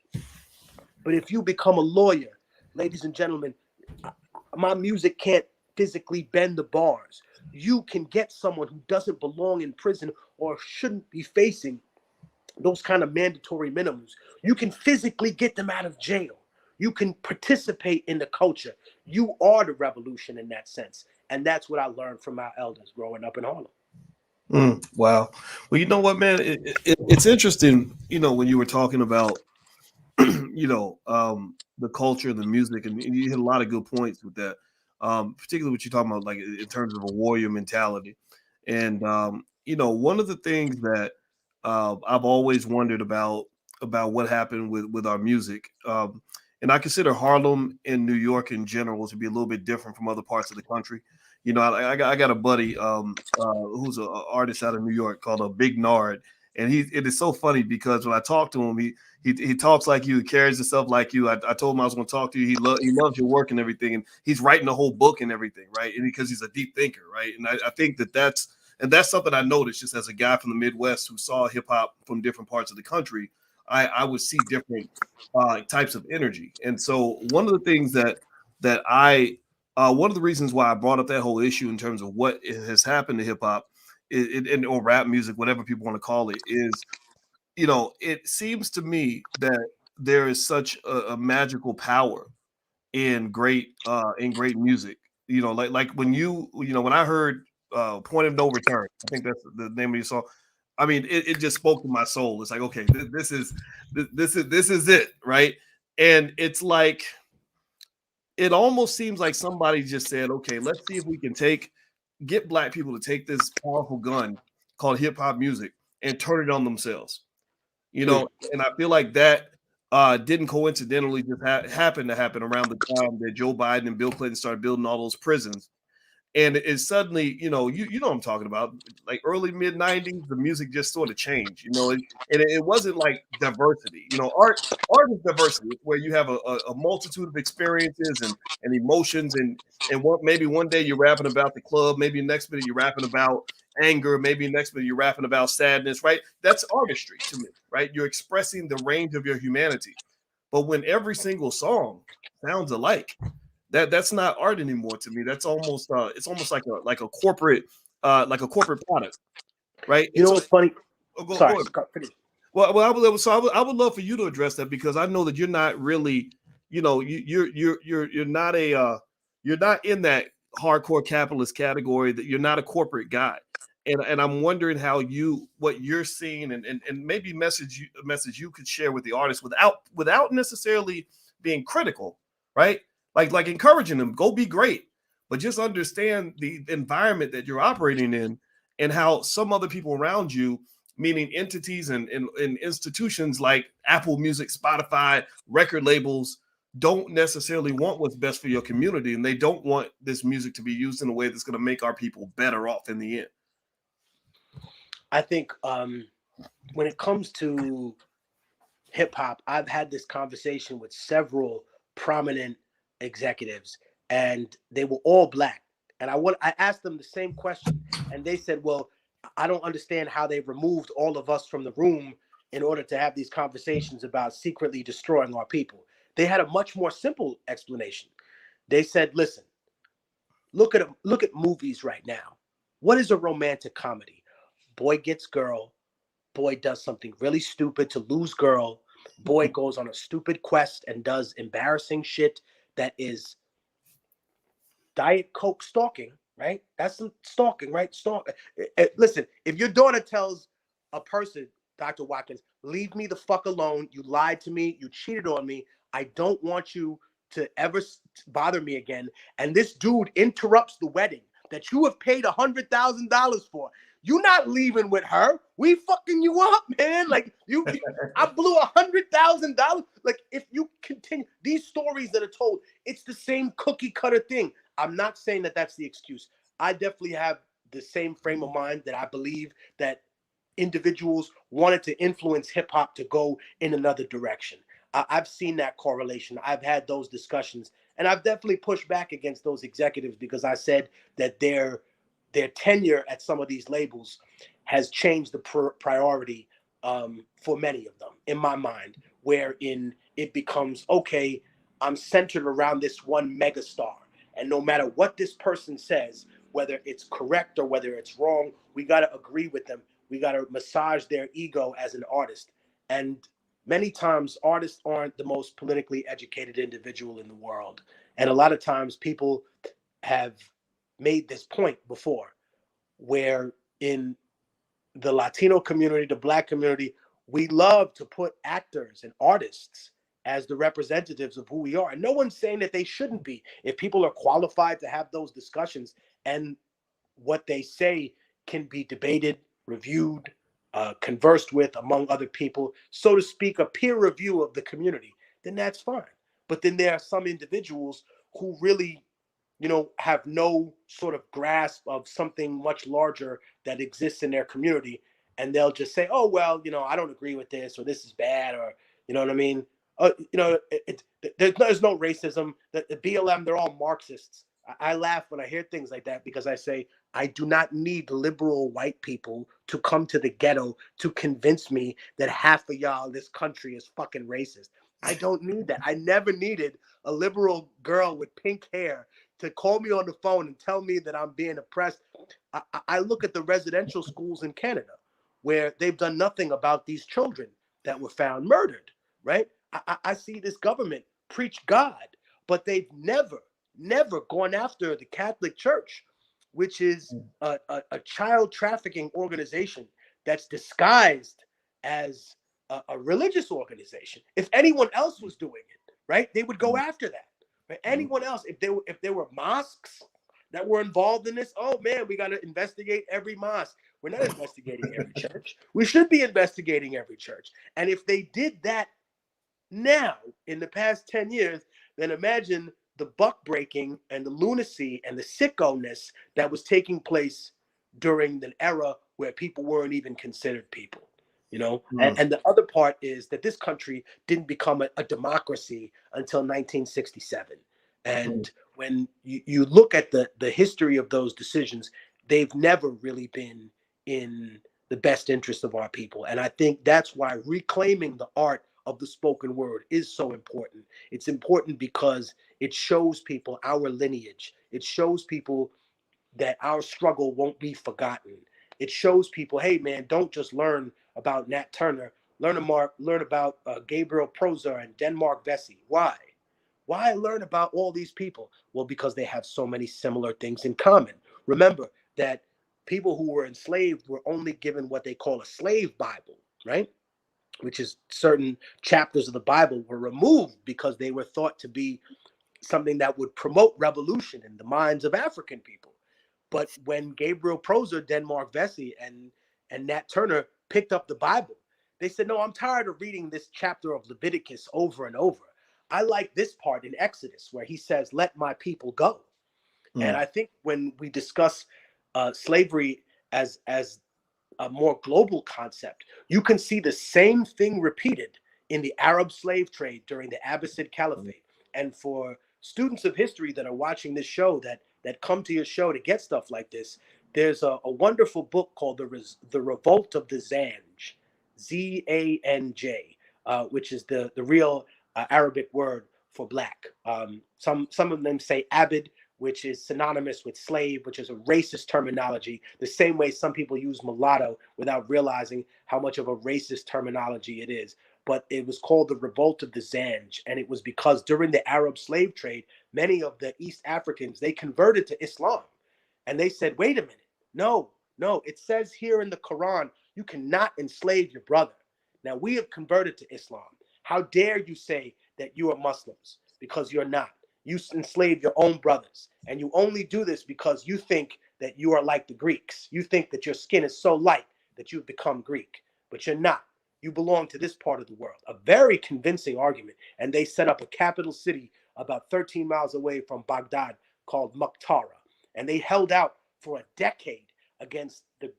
But if you become a lawyer, ladies and gentlemen, my music can't physically bend the bars. You can get someone who doesn't belong in prison or shouldn't be facing those kind of mandatory minimums. You can physically get them out of jail. You can participate in the culture. You are the revolution in that sense. And that's what I learned from my elders growing up in Harlem. Wow. Well, you know what, man? It's interesting, when you were talking about, the culture, the music, and you hit a lot of good points with that. Particularly what you're talking about, like in terms of a warrior mentality. And one of the things that I've always wondered about what happened with our music. And I consider Harlem and New York in general to be a little bit different from other parts of the country. I got a buddy who's an artist out of New York called Big Nard, and it is so funny because when I talk to him, he talks like you, he carries himself like you. I told him I was going to talk to you. He loves your work and everything, and he's writing a whole book and everything, right? And because he's a deep thinker, right? And I think that's something I noticed just as a guy from the Midwest who saw hip hop from different parts of the country. I would see different types of energy, and so one of the things that I one of the reasons why I brought up that whole issue in terms of what has happened to hip hop or rap music, whatever people want to call it, is it seems to me that there is such a magical power in great music. Like when I heard Point of No Return, I think that's the name of your song. I mean, it just spoke to my soul. It's like, okay, this is it, right? And it's like it almost seems like somebody just said, okay, let's see if we can get black people to take this powerful gun called hip hop music and turn it on themselves. And I feel like that didn't coincidentally just happen to happen around the time that Joe Biden and Bill Clinton started building all those prisons. And it suddenly, you know what I'm talking about, like early mid '90s, the music just sort of changed, and it wasn't like diversity. Art is diversity, where you have a multitude of experiences and emotions, and what maybe one day you're rapping about the club, maybe next minute you're rapping about anger, maybe next minute you're rapping about sadness, right? That's artistry to me, right? You're expressing the range of your humanity. But when every single song sounds alike, that's not art anymore to me. That's almost it's almost like a corporate product, right? You And know so what's funny? go Sorry, ahead. finish. I would love for you to address that because I know that you're not really, you're not you're not in that hardcore capitalist category, that you're not a corporate guy. And I'm wondering what you're seeing and maybe message you could share with the artist without necessarily being critical, right? Like encouraging them, go be great, but just understand the environment that you're operating in and how some other people around you, meaning entities and institutions like Apple Music, Spotify, record labels, don't necessarily want what's best for your community, and they don't want this music to be used in a way that's going to make our people better off in the end. I think when it comes to hip hop, I've had this conversation with several prominent executives, and they were all black. And I asked them the same question, and they said, "Well, I don't understand how they removed all of us from the room in order to have these conversations about secretly destroying our people." They had a much more simple explanation. They said, "Listen, look at movies right now. What is a romantic comedy? Boy gets girl, boy does something really stupid to lose girl, boy goes on a stupid quest and does embarrassing shit that is Diet Coke stalking, right? That's some stalking, right? Listen, if your daughter tells a person, Dr. Watkins, leave me the fuck alone, you lied to me, you cheated on me, I don't want you to ever bother me again, and this dude interrupts the wedding that you have paid $100,000 for, you're not leaving with her. We fucking you up, man. Like I blew $100,000. Like if you continue these stories that are told, it's the same cookie cutter thing. I'm not saying that that's the excuse. I definitely have the same frame of mind that I believe that individuals wanted to influence hip hop to go in another direction. I've seen that correlation. I've had those discussions, and I've definitely pushed back against those executives because I said that they're their tenure at some of these labels has changed the priority for many of them, in my mind, wherein it becomes, okay, I'm centered around this one megastar. And no matter what this person says, whether it's correct or whether it's wrong, we got to agree with them. We got to massage their ego as an artist. And many times, artists aren't the most politically educated individual in the world. And a lot of times, people have made this point before, where in the Latino community, the Black community, we love to put actors and artists as the representatives of who we are. And no one's saying that they shouldn't be. If people are qualified to have those discussions and what they say can be debated, reviewed, conversed with among other people, so to speak, a peer review of the community, then that's fine. But then there are some individuals who really, have no sort of grasp of something much larger that exists in their community. And they'll just say, oh, well, I don't agree with this, or this is bad, or, you know what I mean? There's no racism. The BLM, they're all Marxists. I laugh when I hear things like that, because I say, I do not need liberal white people to come to the ghetto to convince me that half of y'all in this country is fucking racist. I don't need that. I never needed a liberal girl with pink hair to call me on the phone and tell me that I'm being oppressed. I look at the residential schools in Canada where they've done nothing about these children that were found murdered, right? I see this government preach God, but they've never gone after the Catholic Church, which is a child trafficking organization that's disguised as a religious organization. If anyone else was doing it, right, they would go after that. But anyone else, if there were mosques that were involved in this, oh man, we got to investigate every mosque. We're not investigating every church. We should be investigating every church. And if they did that now in the past 10 years, then imagine the buck breaking and the lunacy and the sicko-ness that was taking place during an era where people weren't even considered people. And the other part is that this country didn't become a democracy until 1967. And when you look at the history of those decisions, they've never really been in the best interest of our people. And I think that's why reclaiming the art of the spoken word is so important. It's important because it shows people our lineage. It shows people that our struggle won't be forgotten. It shows people, hey man, don't just learn about Nat Turner. Learn about Gabriel Prosor and Denmark Vesey. Why? Why learn about all these people? Well, because they have so many similar things in common. Remember that people who were enslaved were only given what they call a slave Bible, right? Which is certain chapters of the Bible were removed because they were thought to be something that would promote revolution in the minds of African people. But when Gabriel Prosor, Denmark Vesey, and Nat Turner picked up the Bible, they said, no, I'm tired of reading this chapter of Leviticus over and over. I like this part in Exodus where he says, let my people go. And I think when we discuss slavery as a more global concept, you can see the same thing repeated in the Arab slave trade during the Abbasid Caliphate. And for students of history that are watching this show, that come to your show to get stuff like this, there's a wonderful book called The Revolt of the Zanj, Zanj, which is the real Arabic word for black. Some of them say Abid, which is synonymous with slave, which is a racist terminology, the same way some people use mulatto without realizing how much of a racist terminology it is. But it was called the Revolt of the Zanj, and it was because during the Arab slave trade, many of the East Africans, they converted to Islam, and they said, wait a minute, no, it says here in the Quran, you cannot enslave your brother. Now we have converted to Islam. How dare you say that you are Muslims, because you're not. You enslave your own brothers, and you only do this because you think that you are like the Greeks. You think that your skin is so light that you've become Greek, but you're not. You belong to this part of the world. A very convincing argument. And they set up a capital city about 13 miles away from Baghdad called Muqtara. And they held out for a decade against the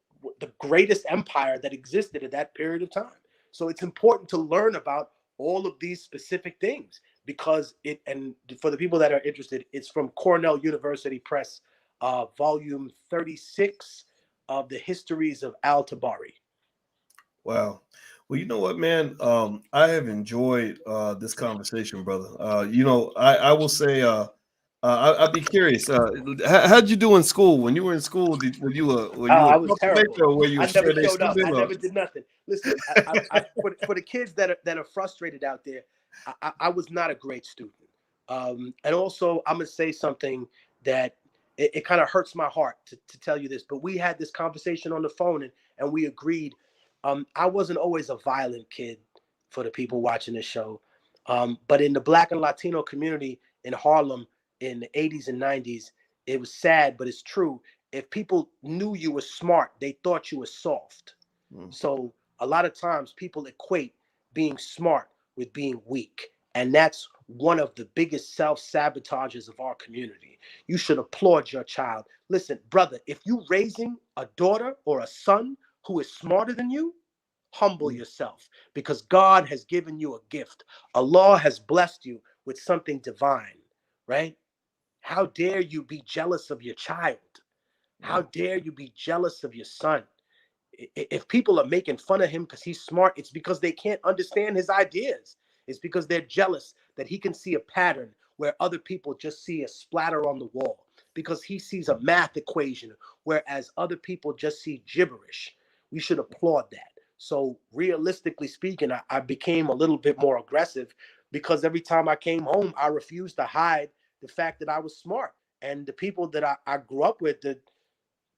greatest empire that existed at that period of time. So it's important to learn about all of these specific things, because and for the people that are interested, it's from Cornell University Press. volume 36 of the Histories of Al-Tabari. Wow. Well, you know what, man? I have enjoyed this conversation, brother. I will say, I'd be curious. How'd you do in school? When you were in school, were you a I was troublemaker terrible. or were you a I never straight A showed up. I student? Or? never did nothing. Listen, for the kids that are frustrated out there, I was not a great student. And also, I'm gonna say something that it kind of hurts my heart to tell you this, but we had this conversation on the phone and we agreed. I wasn't always a violent kid for the people watching this show, but in the Black and Latino community in Harlem in the 80s and 90s, it was sad, but it's true. If people knew you were smart, they thought you were soft. Mm. So a lot of times people equate being smart with being weak. And that's one of the biggest self-sabotages of our community. You should applaud your child. Listen, brother, if you raising a daughter or a son who is smarter than you, humble Mm. yourself because God has given you a gift. Allah has blessed you with something divine, right? How dare you be jealous of your child? How Yeah. dare you be jealous of your son? If people are making fun of him because he's smart, it's because they can't understand his ideas. It's because they're jealous that he can see a pattern where other people just see a splatter on the wall, because he sees a math equation, whereas other people just see gibberish. We should applaud that. So realistically speaking, I became a little bit more aggressive because every time I came home, I refused to hide the fact that I was smart. And the people that I grew up with, the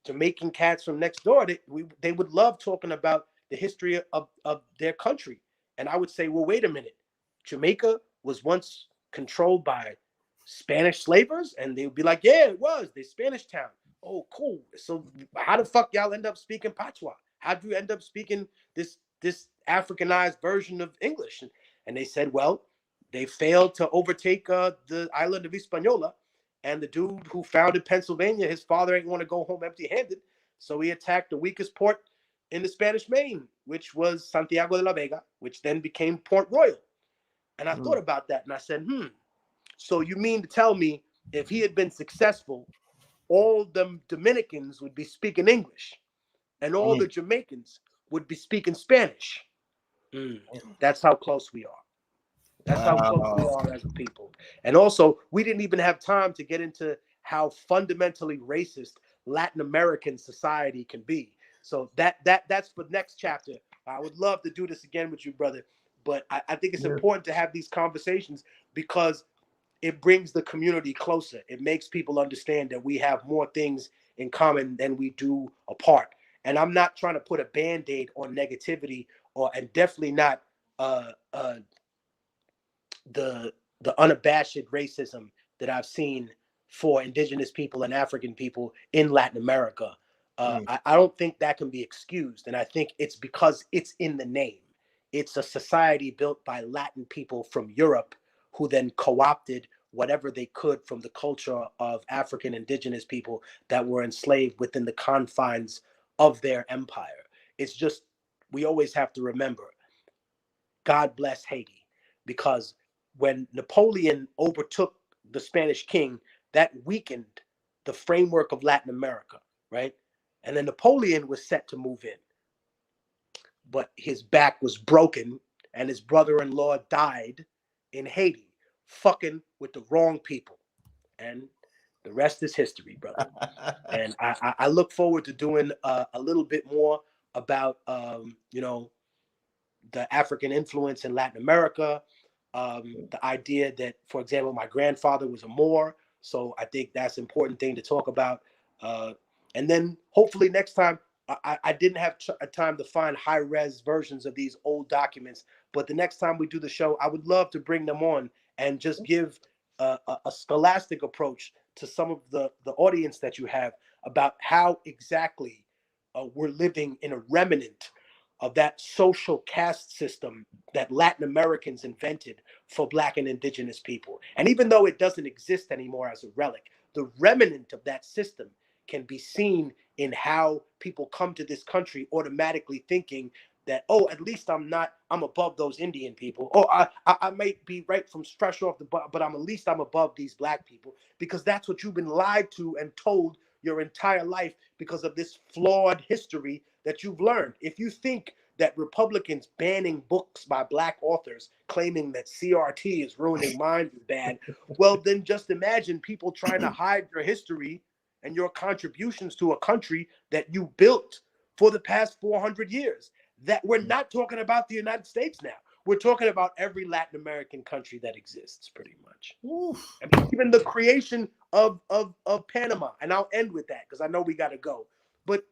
Jamaican cats from next door, they would love talking about the history of their country. And I would say, well, wait a minute. Jamaica was once controlled by Spanish slavers? And they would be like, yeah, it was. They Spanish town. Oh, cool. So how the fuck y'all end up speaking Patois? How'd you end up speaking this Africanized version of English? And they said, well, they failed to overtake the island of Hispaniola, and the dude who founded Pennsylvania, his father ain't want to go home empty-handed. So he attacked the weakest port in the Spanish Main, which was Santiago de la Vega, which then became Port Royal. And I thought Mm. about that and I said, so you mean to tell me if he had been successful, all the Dominicans would be speaking English and all the Mm. Jamaicans would be speaking Spanish? That's how close we are. That's how close we Wow. are as a people. And also, we didn't even have time to get into how fundamentally racist Latin American society can be. So that's for next chapter. I would love to do this again with you, brother. But I think it's Yeah. important to have these conversations because it brings the community closer. It makes people understand that we have more things in common than we do apart. And I'm not trying to put a band-aid on negativity, and definitely not uh, uh, the unabashed racism that I've seen for indigenous people and African people in Latin America. Mm. I don't think that can be excused. And I think it's because it's in the name. It's a society built by Latin people from Europe who then co-opted whatever they could from the culture of African indigenous people that were enslaved within the confines of their empire. It's just, we always have to remember, God bless Haiti, because when Napoleon overtook the Spanish king, that weakened the framework of Latin America, right? And then Napoleon was set to move in, but his back was broken and his brother-in-law died in Haiti, fucking with the wrong people. And the rest is history, brother. And I look forward to doing a little bit more about, the African influence in Latin America, the idea that, for example, my grandfather was a Moor. So I think that's an important thing to talk about. And then hopefully next time, I didn't have a time to find high res versions of these old documents, but the next time we do the show, I would love to bring them on and just give a scholastic approach to some of the audience that you have about how exactly we're living in a remnant of that social caste system that Latin Americans invented for Black and indigenous people. And even though it doesn't exist anymore as a relic, the remnant of that system can be seen in how people come to this country automatically thinking that, oh, at least I'm above those Indian people. Oh, I might be right from fresh off the but at least I'm above these Black people, because that's what you've been lied to and told your entire life because of this flawed history that you've learned. If you think that Republicans banning books by Black authors claiming that CRT is ruining minds is bad, well, then just imagine people trying to hide your history and your contributions to a country that you built for the past 400 years. That we're not talking about the United States now. We're talking about every Latin American country that exists, pretty much. Oof. I mean, even the creation of Panama. And I'll end with that because I know we got to go. But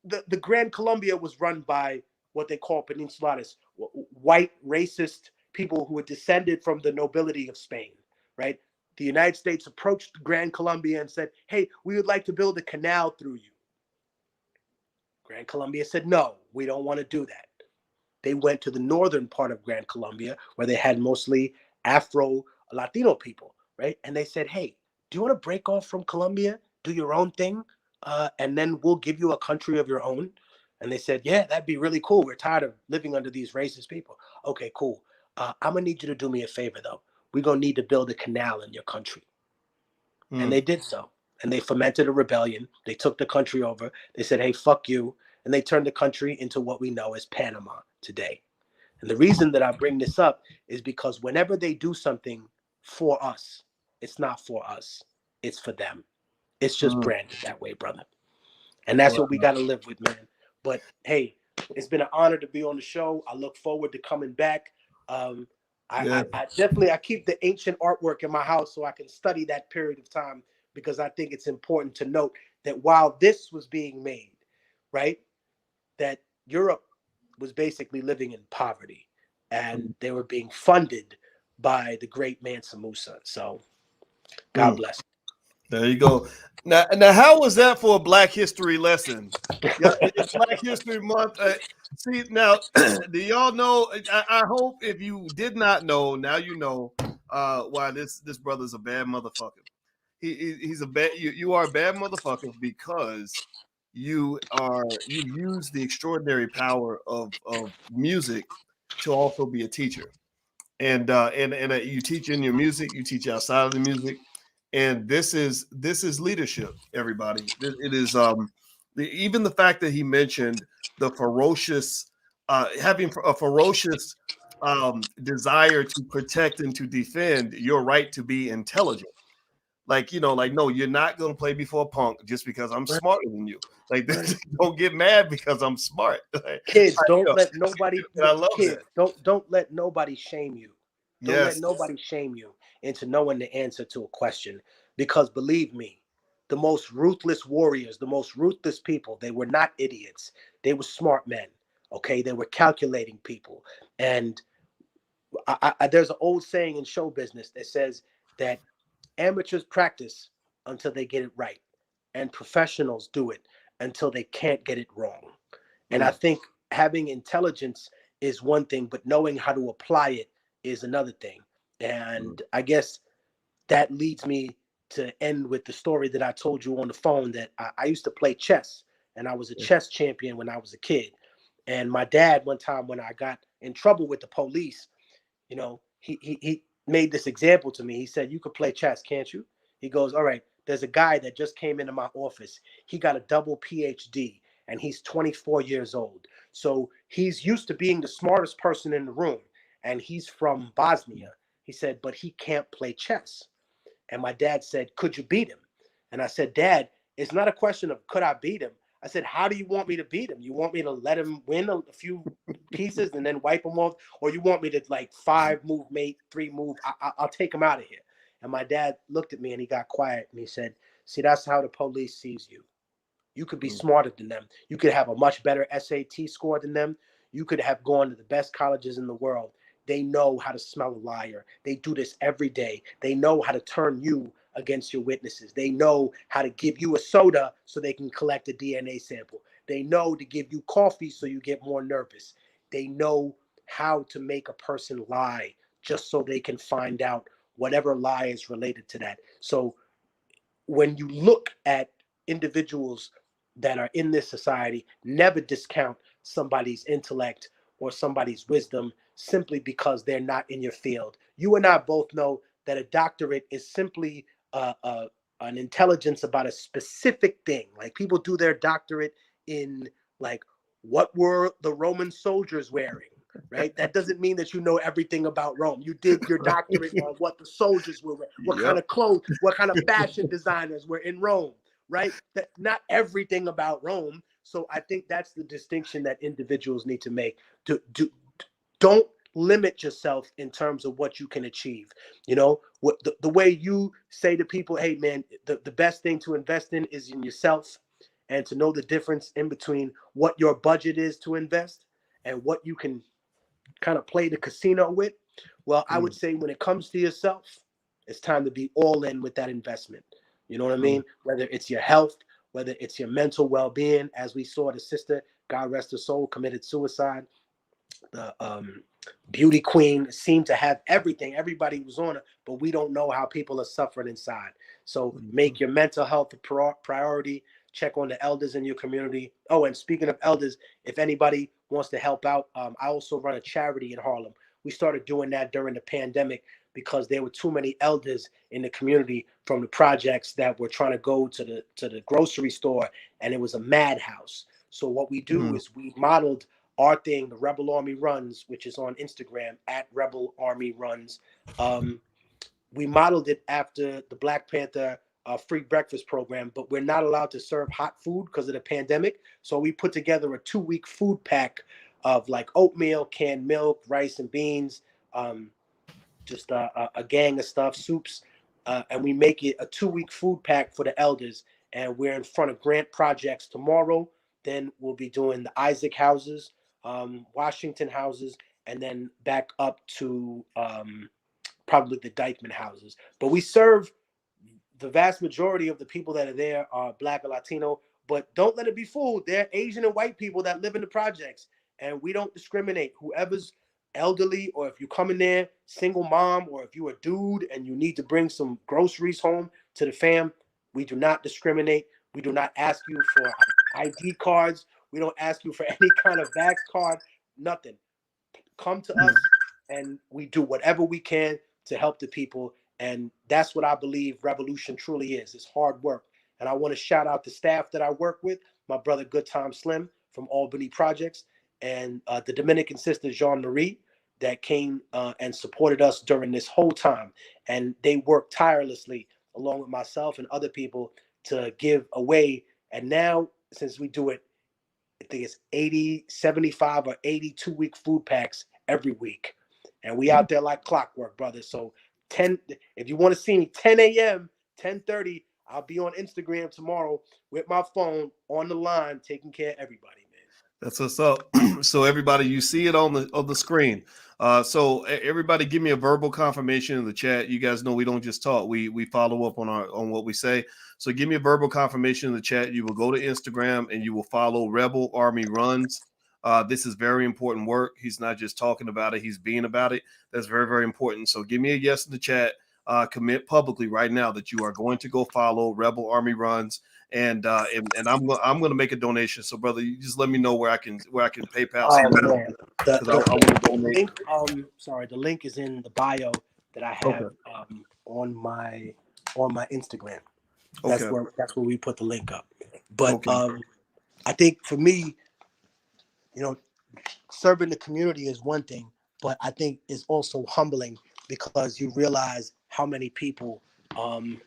the Grand Colombia was run by what they call Peninsulares, white racist people who were descended from the nobility of Spain, right? The United States approached Grand Colombia and said, hey, we would like to build a canal through you. Grand Colombia said, no, we don't want to do that. They went to the northern part of Grand Colombia where they had mostly Afro-Latino people, right? And they said, hey, do you want to break off from Colombia, do your own thing, and then we'll give you a country of your own? And they said, yeah, that'd be really cool. We're tired of living under these racist people. Okay, cool. I'm going to need you to do me a favor, though. We're going to need to build a canal in your country. And they did so. And they fomented a rebellion. They took the country over. They said, hey, fuck you. And they turned the country into what we know as Panama today. And the reason that I bring this up is because whenever they do something for us, it's not for us. It's for them. It's just branded that way, brother. And that's what we got to live with, man. But hey, it's been an honor to be on the show. I look forward to coming back. I definitely keep the ancient artwork in my house so I can study that period of time, because I think it's important to note that while this was being made, right, that Europe was basically living in poverty and they were being funded by the great Mansa Musa. So God bless. There you go. Now, how was that for a Black History lesson? Yeah, it's Black History Month. See, now, do y'all know? I hope if you did not know, now you know why this brother's a bad motherfucker. He's a bad. You are a bad motherfucker because you use the extraordinary power of music to also be a teacher, and you teach in your music, you teach outside of the music, and this is leadership, everybody. It is even the fact that he mentioned the ferocious having a ferocious desire to protect and to defend your right to be intelligent. Like, like, no, you're not going to play before punk just because I'm smarter than you. Like, don't get mad because I'm smart. Kids, don't let nobody. I love kids, that. don't let nobody shame you. Don't let Yes. nobody shame you into knowing the answer to a question. Because believe me, the most ruthless warriors, the most ruthless people, they were not idiots. They were smart men. Okay, they were calculating people. And there's an old saying in show business that says that amateurs practice until they get it right, and professionals do it until they can't get it wrong. And I think having intelligence is one thing, but knowing how to apply it is another thing. And I guess that leads me to end with the story that I told you on the phone, that I used to play chess, and I was a chess champion when I was a kid. And my dad, one time when I got in trouble with the police, he made this example to me. He said, you could play chess, can't you? He goes, all right, there's a guy that just came into my office. He got a double PhD and he's 24 years old. So he's used to being the smartest person in the room. And he's from Bosnia. He said, but he can't play chess. And my dad said, could you beat him? And I said, Dad, it's not a question of could I beat him. I said, how do you want me to beat him? You want me to let him win a few pieces and then wipe him off? Or you want me to like 5-move mate, 3-move? I'll take him out of here. And my dad looked at me and he got quiet and he said, see, that's how the police sees you. You could be smarter than them. You could have a much better SAT score than them. You could have gone to the best colleges in the world. They know how to smell a liar. They do this every day. They know how to turn you against your witnesses. They know how to give you a soda so they can collect a DNA sample. They know to give you coffee so you get more nervous. They know how to make a person lie just so they can find out whatever lie is related to that. So when you look at individuals that are in this society, never discount somebody's intellect or somebody's wisdom simply because they're not in your field. You and I both know that a doctorate is simply a an intelligence about a specific thing. Like people do their doctorate in like what were the Roman soldiers wearing, right? That doesn't mean that you know everything about Rome. You did your doctorate on what the soldiers were wearing, what kind Yep. of clothes, what kind of fashion designers were in Rome, right? That not everything about Rome. So I think that's the distinction that individuals need to make. Don't limit yourself in terms of what you can achieve. You know, what the way you say to people, hey man, the best thing to invest in is in yourself, and to know the difference in between what your budget is to invest and what you can kind of play the casino with. Well, I would Mm, say when it comes to yourself, it's time to be all in with that investment. You know what I mm, mean? Whether it's your health, whether it's your mental well-being, as we saw the sister, God rest her soul, committed suicide. The beauty queen seemed to have everything. Everybody was on it, but we don't know how people are suffering inside. So mm, make your mental health a priority. Check on the elders in your community. Oh, and speaking of elders, if anybody wants to help out, I also run a charity in Harlem. We started doing that during the pandemic because there were too many elders in the community from the projects that were trying to go to the grocery store, and it was a madhouse. So what we do mm, is we modeled our thing, the Rebel Army Runs, which is on Instagram at Rebel Army Runs. We modeled it after the Black Panther free breakfast program, but we're not allowed to serve hot food because of the pandemic. So we put together a 2-week food pack of like oatmeal, canned milk, rice and beans, just a gang of stuff, soups, and we make it a 2-week food pack for the elders. And we're in front of Grant Projects tomorrow. Then we'll be doing the Isaac houses, Washington houses, and then back up to probably the Dykeman houses. But we serve the vast majority of the people that are there are Black or Latino, but don't let it be fooled. They're Asian and white people that live in the projects, and we don't discriminate. Whoever's elderly, or if you come in there, single mom, or if you're a dude and you need to bring some groceries home to the fam, we do not discriminate. We do not ask you for ID cards. We don't ask you for any kind of vax card, nothing. Come to mm. us and we do whatever we can to help the people. And that's what I believe revolution truly is. It's hard work. And I want to shout out the staff that I work with, my brother Good Time Slim from Albany Projects, and the Dominican sister Jean Marie that came and supported us during this whole time. And they worked tirelessly along with myself and other people to give away. And now, since we do it, I think it's 80, 75 or 82-week food packs every week. And we out there like clockwork, brother. So 10, if you want to see me 10 a.m., 10:30, I'll be on Instagram tomorrow with my phone on the line taking care of everybody, man. That's what's up. So everybody, you see it on the screen. So everybody, give me a verbal confirmation in the chat. You guys know we don't just talk; we follow up on what we say. So give me a verbal confirmation in the chat. You will go to Instagram and you will follow Rebel Army Runs. This is very important work. He's not just talking about it; he's being about it. That's very, very important. So give me a yes in the chat. Commit publicly right now that you are going to go follow Rebel Army Runs, and I'm gonna make a donation. So brother, you just let me know where I can PayPal Oh some money man, because I want to the donate. link, sorry, the link is in the bio that I have Okay. on my Instagram. Okay. That's where we put the link up. But Okay. I think for me, you know, serving the community is one thing, but I think it's also humbling because you realize um,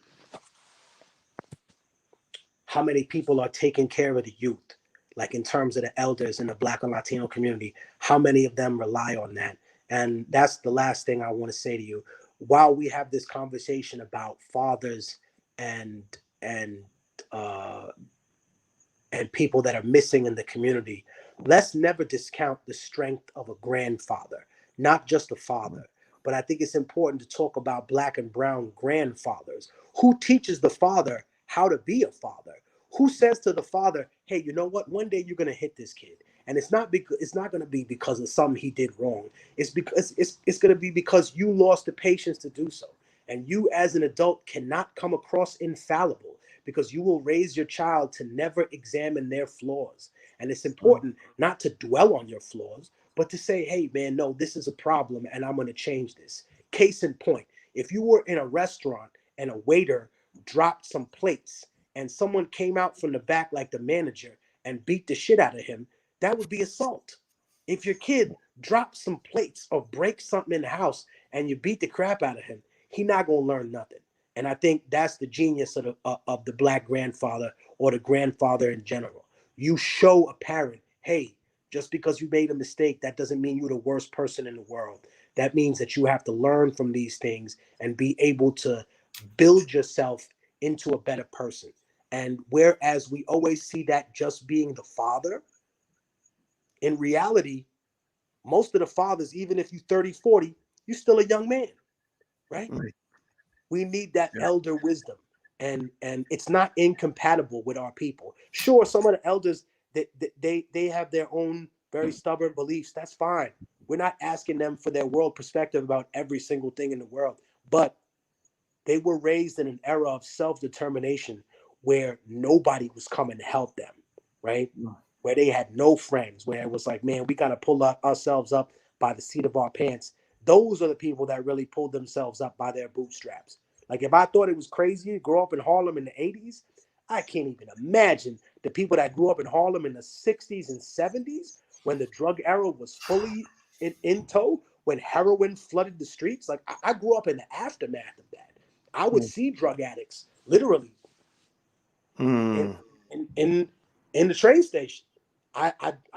how many people are taking care of the youth, like in terms of the elders in the Black and Latino community. How many of them rely on that? And that's the last thing I want to say to you. While we have this conversation about fathers and and uh, and people that are missing in the community, let's never discount the strength of a grandfather, not just a father. But I think it's important to talk about Black and brown grandfathers. Who teaches the father how to be a father? Who says to the father, "Hey, you know what? One day you're going to hit this kid." And it's not going to be because of something he did wrong. It's because it's going to be because you lost the patience to do so. And you as an adult cannot come across infallible because you will raise your child to never examine their flaws. And it's important not to dwell on your flaws, but to say, hey, man, no, this is a problem and I'm going to change this. Case in point, if you were in a restaurant and a waiter dropped some plates and someone came out from the back like the manager and beat the shit out of him, that would be assault. If your kid drops some plates or breaks something in the house and you beat the crap out of him, he not gonna learn nothing. And I think that's the genius of the black grandfather or the grandfather in general. You show a parent, hey, just because you made a mistake, that doesn't mean you're the worst person in the world. That means that you have to learn from these things and be able to build yourself into a better person. And whereas we always see that just being the father, in reality, most of the fathers, even if you're 30, 40, you're still a young man, right? Right. We need that Yeah. elder wisdom. And it's not incompatible with our people. Sure, some of the elders they have their own very stubborn beliefs. That's fine. We're not asking them for their world perspective about every single thing in the world, but they were raised in an era of self-determination where nobody was coming to help them, right? Where they had no friends, where it was like, man, we got to pull ourselves up by the seat of our pants. Those are the people that really pulled themselves up by their bootstraps. Like if I thought it was crazy to grow up in Harlem in the 80s, I can't even imagine the people that grew up in Harlem in the 60s and 70s when the drug era was fully in tow, when heroin flooded the streets. Like I grew up in the aftermath of that. I would see drug addicts literally in Mm. in the train station. I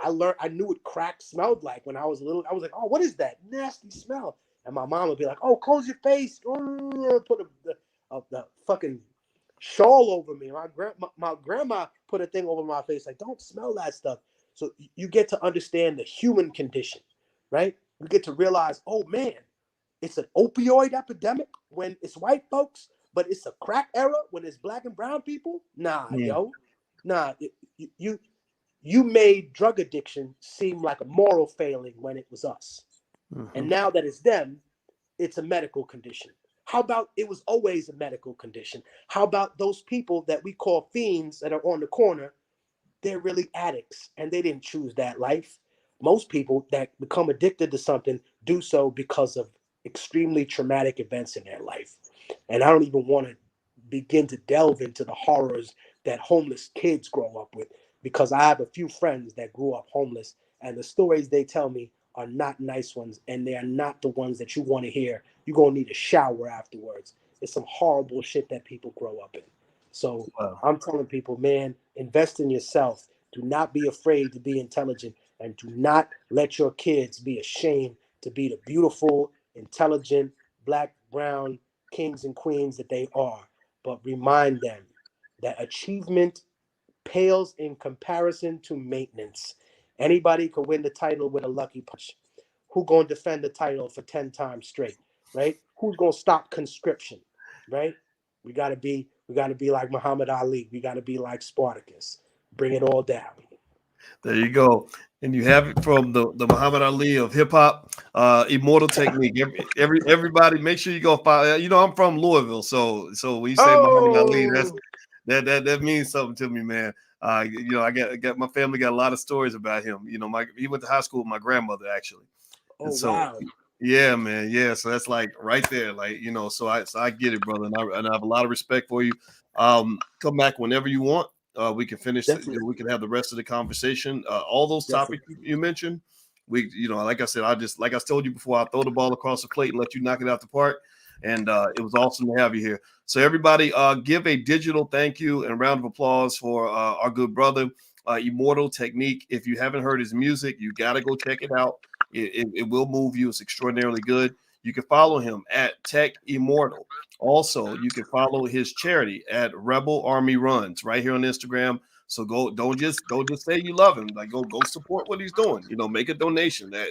learned, I knew what crack smelled like when I was little. I was like, oh, what is that nasty smell? And my mom would be like, oh, close your face. Put the fucking shawl over me. My grandma put a thing over my face like, don't smell that stuff. So you get to understand the human condition, right? You get to realize, oh man, it's an opioid epidemic when it's white folks, but it's a crack era when it's black and brown people. Nah, Mm. yo, nah. You made drug addiction seem like a moral failing when it was us, and Mhm. now that it's them, it's a medical condition. How about it was always a medical condition? How about those people that we call fiends that are on the corner? They're really addicts and they didn't choose that life. Most people that become addicted to something do so because of extremely traumatic events in their life. And I don't even want to begin to delve into the horrors that homeless kids grow up with because I have a few friends that grew up homeless and the stories they tell me are not nice ones and they are not the ones that you want to hear. You're going to need a shower afterwards. It's some horrible shit that people grow up in. So Wow. I'm telling people, man, invest in yourself. Do not be afraid to be intelligent and do not let your kids be ashamed to be the beautiful, intelligent, black, brown kings and queens that they are. But remind them that achievement pales in comparison to maintenance. Anybody could win the title with a lucky punch. Who gonna defend the title for 10 times straight, right? Who's gonna stop conscription, right? We gotta be like Muhammad Ali. We gotta be like Spartacus. Bring it all down. There you go. And you have it from the Muhammad Ali of hip hop, Immortal Technique. Everybody, make sure you go follow. You know, I'm from Louisville, so when you say Muhammad Ali, Oh, that means something to me, man. You know, I got my family got a lot of stories about him. You know, he went to high school with my grandmother actually, oh and so wow. yeah, man, yeah. So that's like right there, like you know. So I get it, brother, and I have a lot of respect for you. Come back whenever you want. We can finish. Definitely, We can have the rest of the conversation. All those topics definitely. you mentioned. You know, like I said, like I told you before, I throw the ball across the plate and let you knock it out the park. And it was awesome to have you here. So everybody, give a digital thank you and round of applause for our good brother, Immortal Technique. If you haven't heard his music, you got to go check it out. It will move you. It's extraordinarily good. You can follow him at Tech Immortal. Also, you can follow his charity at Rebel Army Runs right here on Instagram. So don't just say you love him. Like go support what he's doing. You know, make a donation. That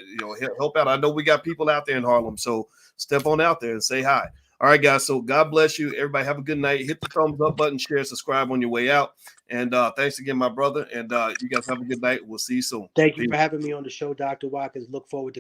help out. I know we got people out there in Harlem, so step on out there and say hi. All right, guys. So God bless you. Everybody have a good night. Hit the thumbs up button, share, subscribe on your way out. And thanks again, my brother. And you guys have a good night. We'll see you soon. Thank you Peace. for having me on the show, Dr. Watkins. Look forward to